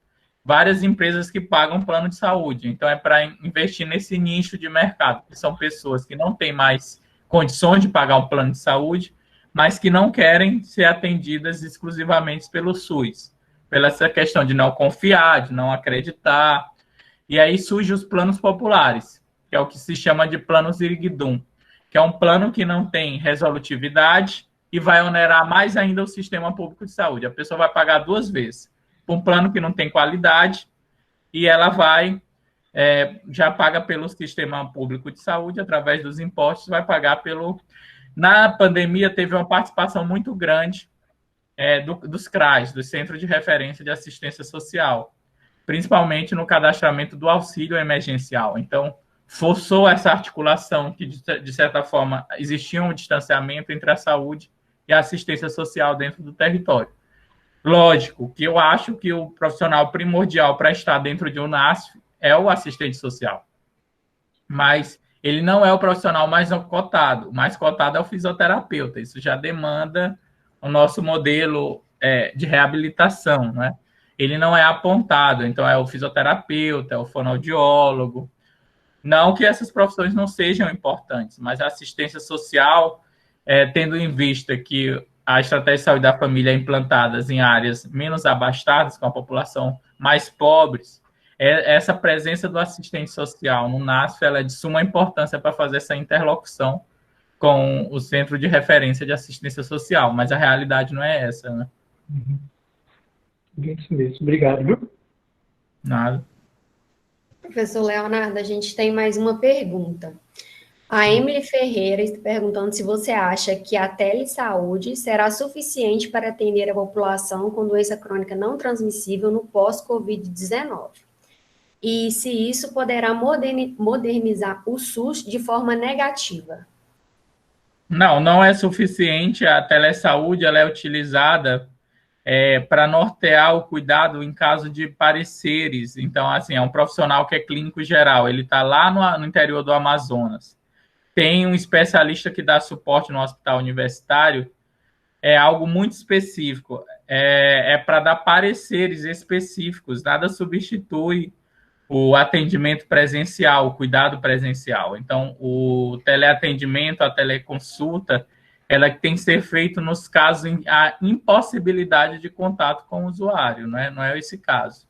várias empresas que pagam plano de saúde. Então, é para investir nesse nicho de mercado, que são pessoas que não têm mais condições de pagar um plano de saúde, mas que não querem ser atendidas exclusivamente pelo SUS, pela essa questão de não confiar, de não acreditar. E aí surgem os planos populares, que é o que se chama de plano Ziriguidum, que é um plano que não tem resolutividade e vai onerar mais ainda o sistema público de saúde. A pessoa vai pagar duas vezes. Um plano que não tem qualidade e ela já paga pelo sistema público de saúde, através dos impostos, vai pagar pelo... Na pandemia, teve uma participação muito grande dos CRAs, do Centro de Referência de Assistência Social, principalmente no cadastramento do auxílio emergencial. Então, forçou essa articulação que, de certa forma, existia um distanciamento entre a saúde e a assistência social dentro do território. Lógico que eu acho que o profissional primordial para estar dentro de um NASF é o assistente social, mas ele não é o profissional mais cotado. O mais cotado é o fisioterapeuta. Isso já demanda o nosso modelo de reabilitação, né? Ele não é apontado, então é o fisioterapeuta, é o fonoaudiólogo. Não que essas profissões não sejam importantes, mas a assistência social, tendo em vista que a estratégia de saúde da família é implantada em áreas menos abastadas, com a população mais pobres, essa presença do assistente social no NASF ela é de suma importância para fazer essa interlocução com o Centro de Referência de Assistência Social, mas a realidade não é essa, né? Isso mesmo. Obrigado, viu? Nada. Professor Leonardo, a gente tem mais uma pergunta. A Emily Ferreira está perguntando se você acha que a telesaúde será suficiente para atender a população com doença crônica não transmissível no pós-Covid-19. E se isso poderá modernizar o SUS de forma negativa. Não é suficiente. A telesaúde ela é utilizada para nortear o cuidado em caso de pareceres. Então, assim, é um profissional que é clínico geral, ele está lá no interior do Amazonas. Tem um especialista que dá suporte no hospital universitário, é algo muito específico, para dar pareceres específicos, nada substitui o atendimento presencial, o cuidado presencial. Então, o teleatendimento, a teleconsulta, ela tem que ser feito nos casos em a impossibilidade de contato com o usuário, não é esse caso.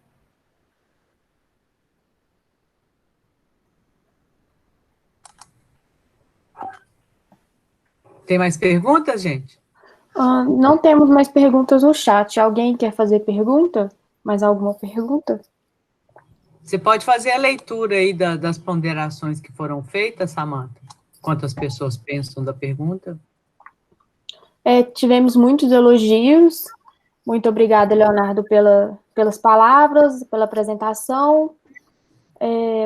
Tem mais perguntas, gente? Não temos mais perguntas no chat. Alguém quer fazer pergunta? Mais alguma pergunta? Você pode fazer a leitura aí das ponderações que foram feitas, Samantha? Quantas pessoas pensam da pergunta? Tivemos muitos elogios. Muito obrigada, Leonardo, pelas palavras, pela apresentação.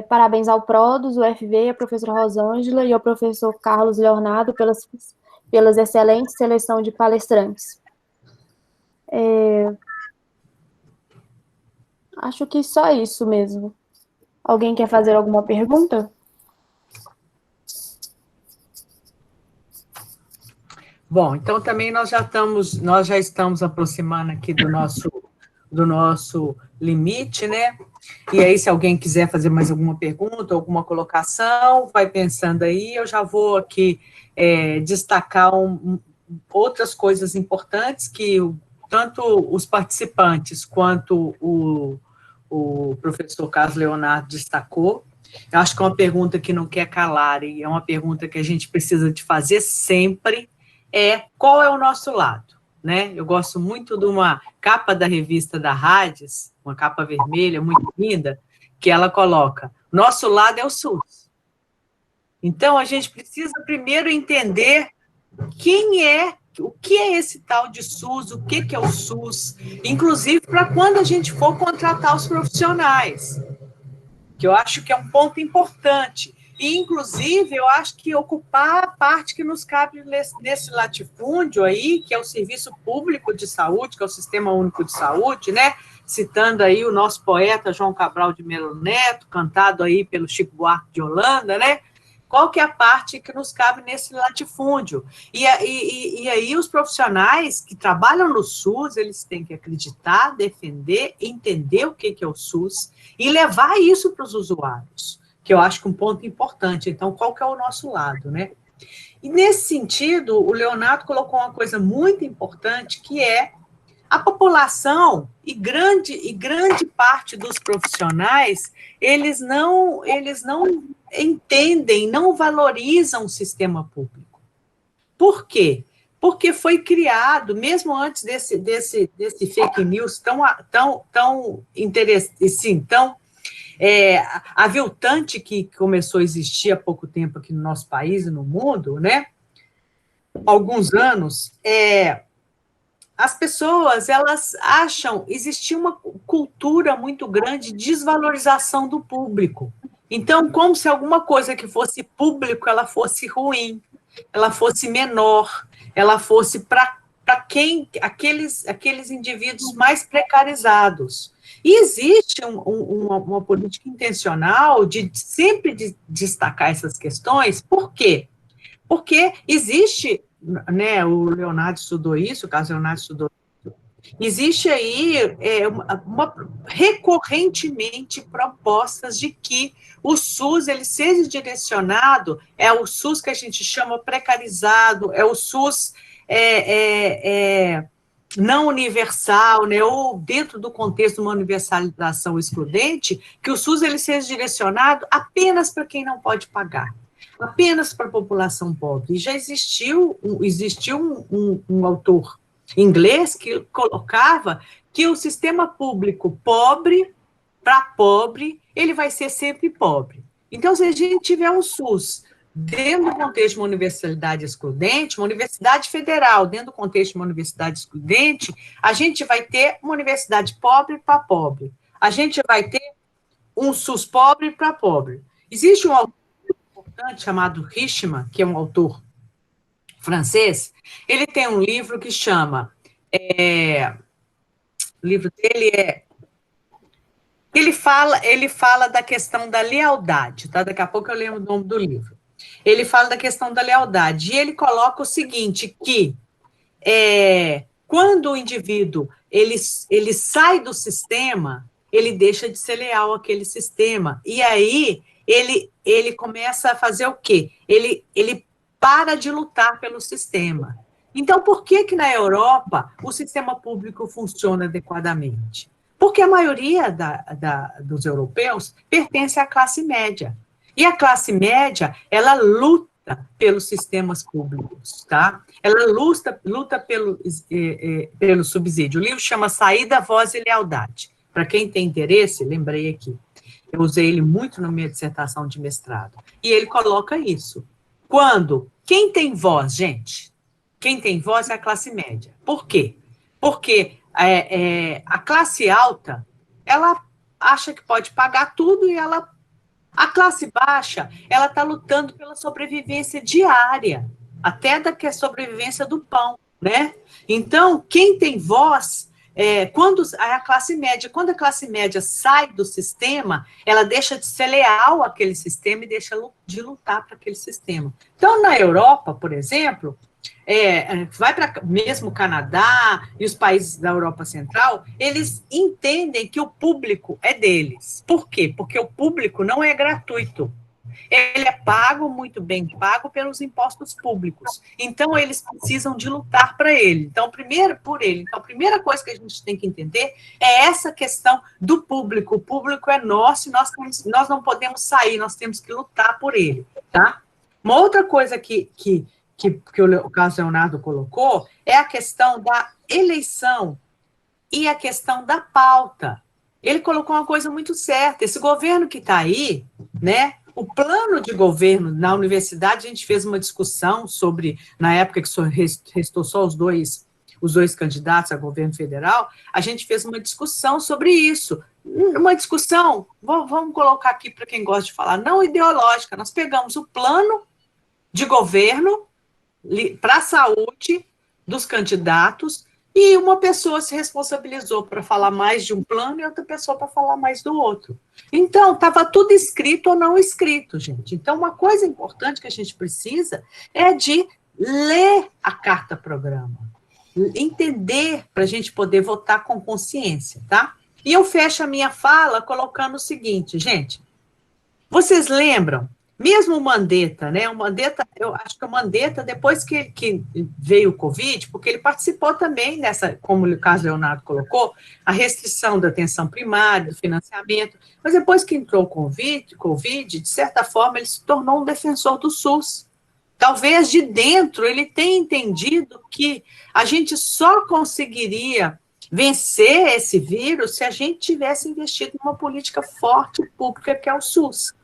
Parabéns ao PRODUS, o UFV, a professora Rosângela e ao professor Carlos Leonardo pelas excelentes seleção de palestrantes. Acho que só isso mesmo. Alguém quer fazer alguma pergunta? Bom, então também nós já estamos aproximando aqui do nosso limite, né? E aí, se alguém quiser fazer mais alguma pergunta, alguma colocação, vai pensando aí, eu já vou aqui destacar outras coisas importantes que tanto os participantes quanto o professor Carlos Leonardo destacou. Eu acho que é uma pergunta que não quer calar, e é uma pergunta que a gente precisa de fazer sempre, qual é o nosso lado, né? Eu gosto muito de uma capa da revista da Rades, uma capa vermelha, muito linda, que ela coloca, nosso lado é o SUS. Então, a gente precisa primeiro entender o que é esse tal de SUS, o que é o SUS, inclusive para quando a gente for contratar os profissionais, que eu acho que é um ponto importante. E, inclusive, eu acho que ocupar a parte que nos cabe nesse latifúndio aí, que é o Serviço Público de Saúde, que é o Sistema Único de Saúde, né? Citando aí o nosso poeta João Cabral de Melo Neto, cantado aí pelo Chico Buarque de Holanda, né? Qual que é a parte que nos cabe nesse latifúndio? E aí os profissionais que trabalham no SUS, eles têm que acreditar, defender, entender o que é o SUS e levar isso para os usuários, que eu acho que é um ponto importante. Então, qual que é o nosso lado, né? E, nesse sentido, o Leonardo colocou uma coisa muito importante, que é a população e grande parte dos profissionais, eles não entendem, não valorizam o sistema público. Por quê? Porque foi criado, mesmo antes desse fake news tão interessante, assim, tão aviltante que começou a existir há pouco tempo aqui no nosso país e no mundo, né? Alguns anos, as pessoas, elas acham, existia uma cultura muito grande de desvalorização do público. Então, como se alguma coisa que fosse público, ela fosse ruim, ela fosse menor, ela fosse para para aqueles indivíduos mais precarizados. E existe uma política intencional de sempre destacar essas questões. Por quê? Porque existe, né, o Leonardo estudou isso, o Carlos Leonardo estudou isso, existe aí recorrentemente propostas de que o SUS ele seja direcionado, é o SUS que a gente chama precarizado, é o SUS não universal, né, ou dentro do contexto de uma universalização excludente, que o SUS ele seja direcionado apenas para quem não pode pagar, apenas para a população pobre. E já existiu um autor inglês que colocava que o sistema público pobre para pobre, ele vai ser sempre pobre. Então, se a gente tiver um SUS dentro do contexto de uma universalidade excludente, uma universidade federal dentro do contexto de uma universidade excludente, a gente vai ter uma universidade pobre para pobre. A gente vai ter um SUS pobre para pobre. Existe um autor importante chamado Richman, que é um autor francês, ele tem um livro que chama... o livro dele ele fala da questão da lealdade, tá? Daqui a pouco eu lembro o nome do livro. Ele fala da questão da lealdade, e ele coloca o seguinte, que quando o indivíduo ele sai do sistema, ele deixa de ser leal àquele sistema, e aí ele começa a fazer o quê? Ele para de lutar pelo sistema. Então, por que na Europa o sistema público funciona adequadamente? Porque a maioria dos europeus pertence à classe média. E a classe média, ela luta pelos sistemas públicos, tá? Ela luta pelo subsídio. O livro chama Saída, Voz e Lealdade. Para quem tem interesse, lembrei aqui. Eu usei ele muito na minha dissertação de mestrado. E ele coloca isso. Quem tem voz, gente? Quem tem voz é a classe média. Por quê? Porque a classe alta, ela acha que pode pagar tudo e a classe baixa, ela está lutando pela sobrevivência diária, até da sobrevivência do pão, né? Então, quem tem voz, quando a classe média sai do sistema, ela deixa de ser leal àquele sistema e deixa de lutar para aquele sistema. Então, na Europa, por exemplo, vai para mesmo o Canadá e os países da Europa Central, eles entendem que o público é deles. Por quê? Porque o público não é gratuito. Ele é pago, muito bem pago, pelos impostos públicos. Então, eles precisam de lutar para ele. Então, por ele. Então, a primeira coisa que a gente tem que entender é essa questão do público. O público é nosso e nós não podemos sair, nós temos que lutar por ele, tá? Uma outra coisa que o Carlos Leonardo colocou, é a questão da eleição e a questão da pauta. Ele colocou uma coisa muito certa, esse governo que está aí, né, o plano de governo na universidade, a gente fez uma discussão sobre, na época que restou só os dois candidatos a governo federal, a gente fez uma discussão sobre isso, uma discussão, vamos colocar aqui para quem gosta de falar, não ideológica, nós pegamos o plano de governo para a saúde dos candidatos, e uma pessoa se responsabilizou para falar mais de um plano e outra pessoa para falar mais do outro. Então, estava tudo escrito ou não escrito, gente. Então, uma coisa importante que a gente precisa é de ler a carta-programa, entender para a gente poder votar com consciência, tá? E eu fecho a minha fala colocando o seguinte, gente, vocês lembram? Mesmo o Mandetta, né? Eu acho que o Mandetta, depois que veio o Covid, porque ele participou também dessa, como o Carlos Leonardo colocou, a restrição da atenção primária, do financiamento, mas depois que entrou o Covid, de certa forma, ele se tornou um defensor do SUS. Talvez de dentro ele tenha entendido que a gente só conseguiria vencer esse vírus se a gente tivesse investido numa política forte pública, que é o SUS.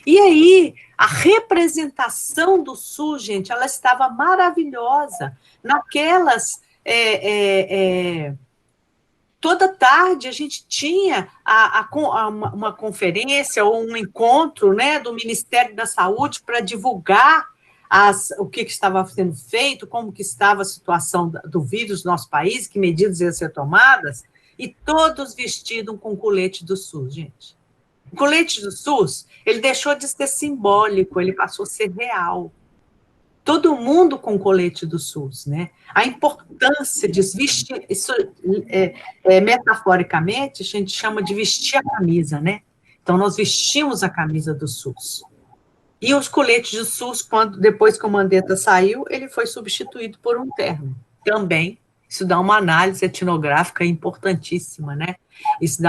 E aí, a representação do SUS, gente, ela estava maravilhosa. Naquelas... toda tarde a gente tinha uma conferência ou um encontro, né, do Ministério da Saúde para divulgar o que estava sendo feito, como que estava a situação do vírus no nosso país, que medidas iam ser tomadas, e todos vestidos com colete do SUS, gente. O colete do SUS, ele deixou de ser simbólico, ele passou a ser real. Todo mundo com colete do SUS, né? A importância de vestir, isso metaforicamente, a gente chama de vestir a camisa, né? Então, nós vestimos a camisa do SUS. E os coletes do SUS, depois que o Mandetta saiu, ele foi substituído por um terno. Também, isso dá uma análise etnográfica importantíssima, né? Isso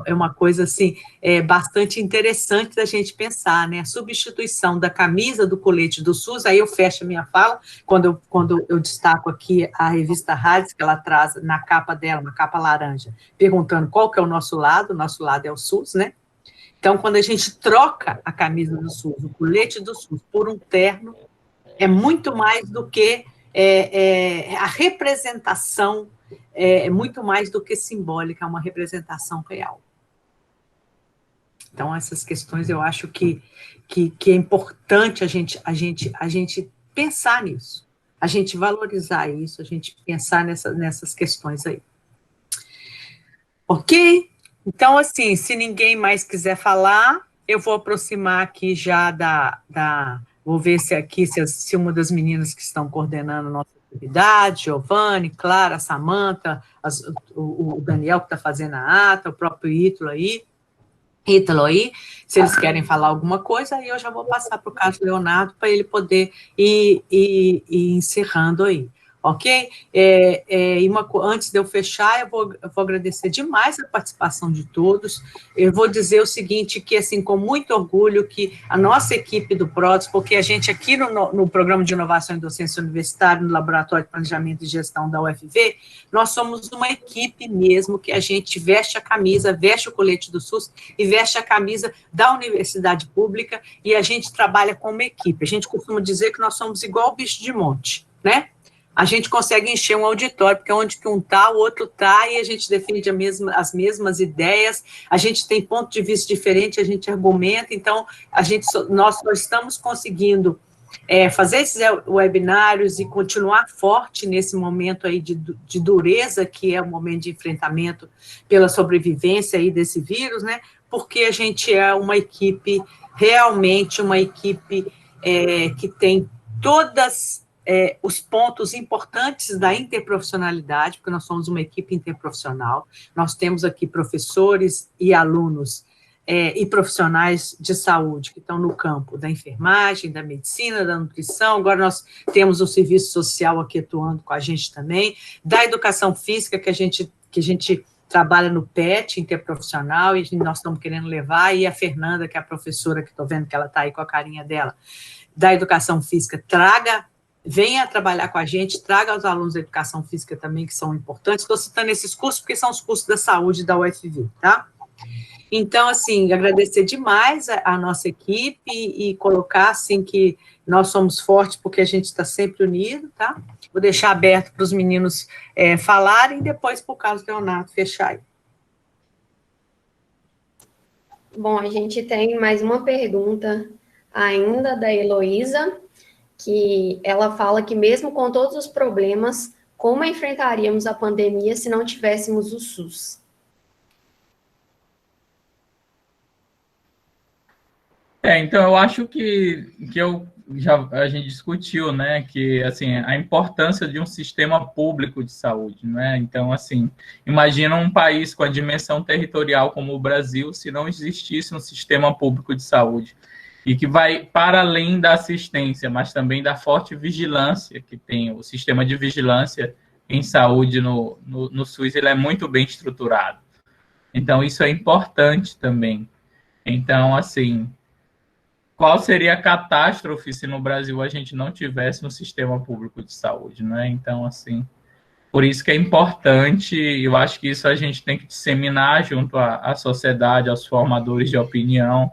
é uma coisa, assim, bastante interessante da gente pensar, né? A substituição da camisa do colete do SUS, aí eu fecho a minha fala, quando eu destaco aqui a revista Hades, que ela traz na capa dela, uma capa laranja, perguntando qual que é o nosso lado é o SUS, né? Então, quando a gente troca a camisa do SUS, o colete do SUS, por um terno, é muito mais do que a representação, é muito mais do que simbólica, é uma representação real. Então, essas questões eu acho que é importante a gente pensar nisso, a gente valorizar isso, a gente pensar nessas questões aí. Ok? Então, assim, se ninguém mais quiser falar, eu vou aproximar aqui já vou ver se uma das meninas que estão coordenando nossa atividade, Giovanni, Clara, Samanta, o Daniel que está fazendo a ata, o próprio Ítalo aí, se eles querem falar alguma coisa, aí eu já vou passar para o Carlos Leonardo para ele poder ir encerrando aí. Ok? Antes de eu fechar, eu vou agradecer demais a participação de todos. Eu vou dizer o seguinte, que, assim, com muito orgulho, que a nossa equipe do PRODES, porque a gente aqui no Programa de Inovação e Docência Universitária, no Laboratório de Planejamento e Gestão da UFV, nós somos uma equipe mesmo, que a gente veste a camisa, veste o colete do SUS e veste a camisa da universidade pública, e a gente trabalha como equipe. A gente costuma dizer que nós somos igual o bicho de monte, né? A gente consegue encher um auditório, porque onde que um está, o outro está, e a gente defende as mesmas ideias, a gente tem ponto de vista diferente, a gente argumenta, então nós só estamos conseguindo fazer esses webinários e continuar forte nesse momento aí de dureza, que é o momento de enfrentamento pela sobrevivência aí desse vírus, né? Porque a gente é uma equipe, realmente uma equipe que tem todas os pontos importantes da interprofissionalidade, porque nós somos uma equipe interprofissional, nós temos aqui professores e alunos e profissionais de saúde que estão no campo da enfermagem, da medicina, da nutrição, agora nós temos o serviço social aqui atuando com a gente também, da educação física, que a gente trabalha no PET, interprofissional, e nós estamos querendo levar, e a Fernanda, que é a professora, que estou vendo que ela está aí com a carinha dela, da educação física, venha trabalhar com a gente, traga os alunos da educação física também, que são importantes. Estou citando esses cursos porque são os cursos da saúde da UFV, tá? Então, assim, agradecer demais a nossa equipe e colocar, assim, que nós somos fortes porque a gente está sempre unido, tá? Vou deixar aberto para os meninos falarem e depois para o Carlos Leonardo fechar aí. Bom, a gente tem mais uma pergunta ainda da Heloísa, que ela fala que mesmo com todos os problemas, como enfrentaríamos a pandemia se não tivéssemos o SUS? Então, eu acho que a gente discutiu, né, que, assim, a importância de um sistema público de saúde, né? Então, assim, imagina um país com a dimensão territorial como o Brasil, se não existisse um sistema público de saúde, e que vai para além da assistência, mas também da forte vigilância que tem. O sistema de vigilância em saúde no SUS, ele é muito bem estruturado. Então, isso é importante também. Então, assim, qual seria a catástrofe se no Brasil a gente não tivesse um sistema público de saúde, né? Então, assim, por isso que é importante, eu acho que isso a gente tem que disseminar junto à sociedade, aos formadores de opinião,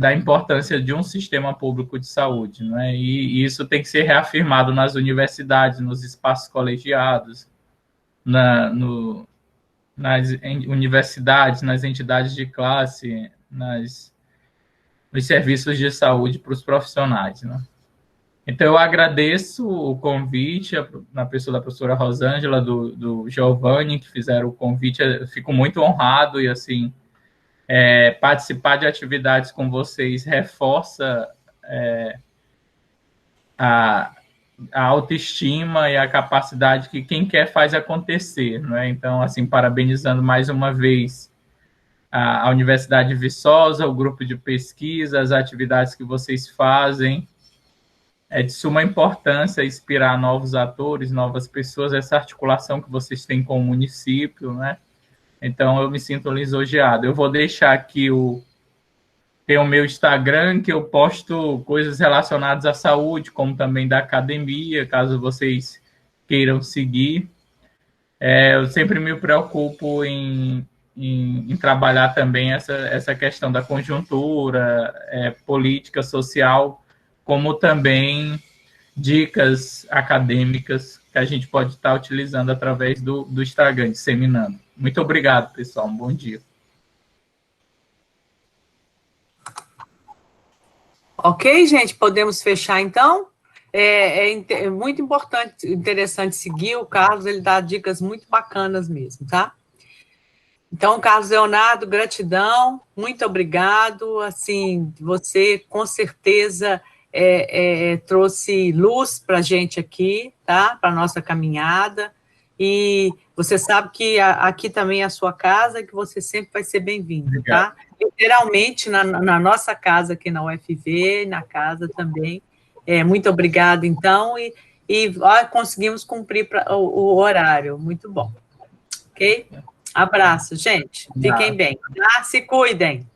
da importância de um sistema público de saúde, né? E isso tem que ser reafirmado nas universidades, nos espaços colegiados, nas universidades, nas entidades de classe, nas nos serviços de saúde para os profissionais, né? Então, eu agradeço o convite, na pessoa da professora Rosângela, do Giovanni, que fizeram o convite. Eu fico muito honrado e, assim, participar de atividades com vocês reforça a autoestima e a capacidade que quem quer faz acontecer, não é? Então, assim, parabenizando mais uma vez a Universidade de Viçosa, o grupo de pesquisa, as atividades que vocês fazem. É de suma importância inspirar novos atores, novas pessoas, essa articulação que vocês têm com o município, né? Então, eu me sinto lisonjeado. Eu vou deixar aqui tem o meu Instagram, que eu posto coisas relacionadas à saúde, como também da academia, caso vocês queiram seguir. Eu sempre me preocupo em trabalhar também essa questão da conjuntura, política, social, como também dicas acadêmicas que a gente pode estar utilizando através do Instagram, disseminando. Muito obrigado, pessoal. Um bom dia. Ok, gente, podemos fechar, então? É muito importante, interessante seguir o Carlos, ele dá dicas muito bacanas mesmo, tá? Então, Carlos Leonardo, gratidão, muito obrigado, assim, você com certeza trouxe luz para a gente aqui, tá? Para a nossa caminhada, e você sabe que aqui também é a sua casa, que você sempre vai ser bem-vindo, tá? Literalmente, na nossa casa aqui na UFV, na casa também. Muito obrigado, então, e conseguimos cumprir o horário, muito bom. Ok? Abraço, gente. Fiquem bem, tá? Se cuidem.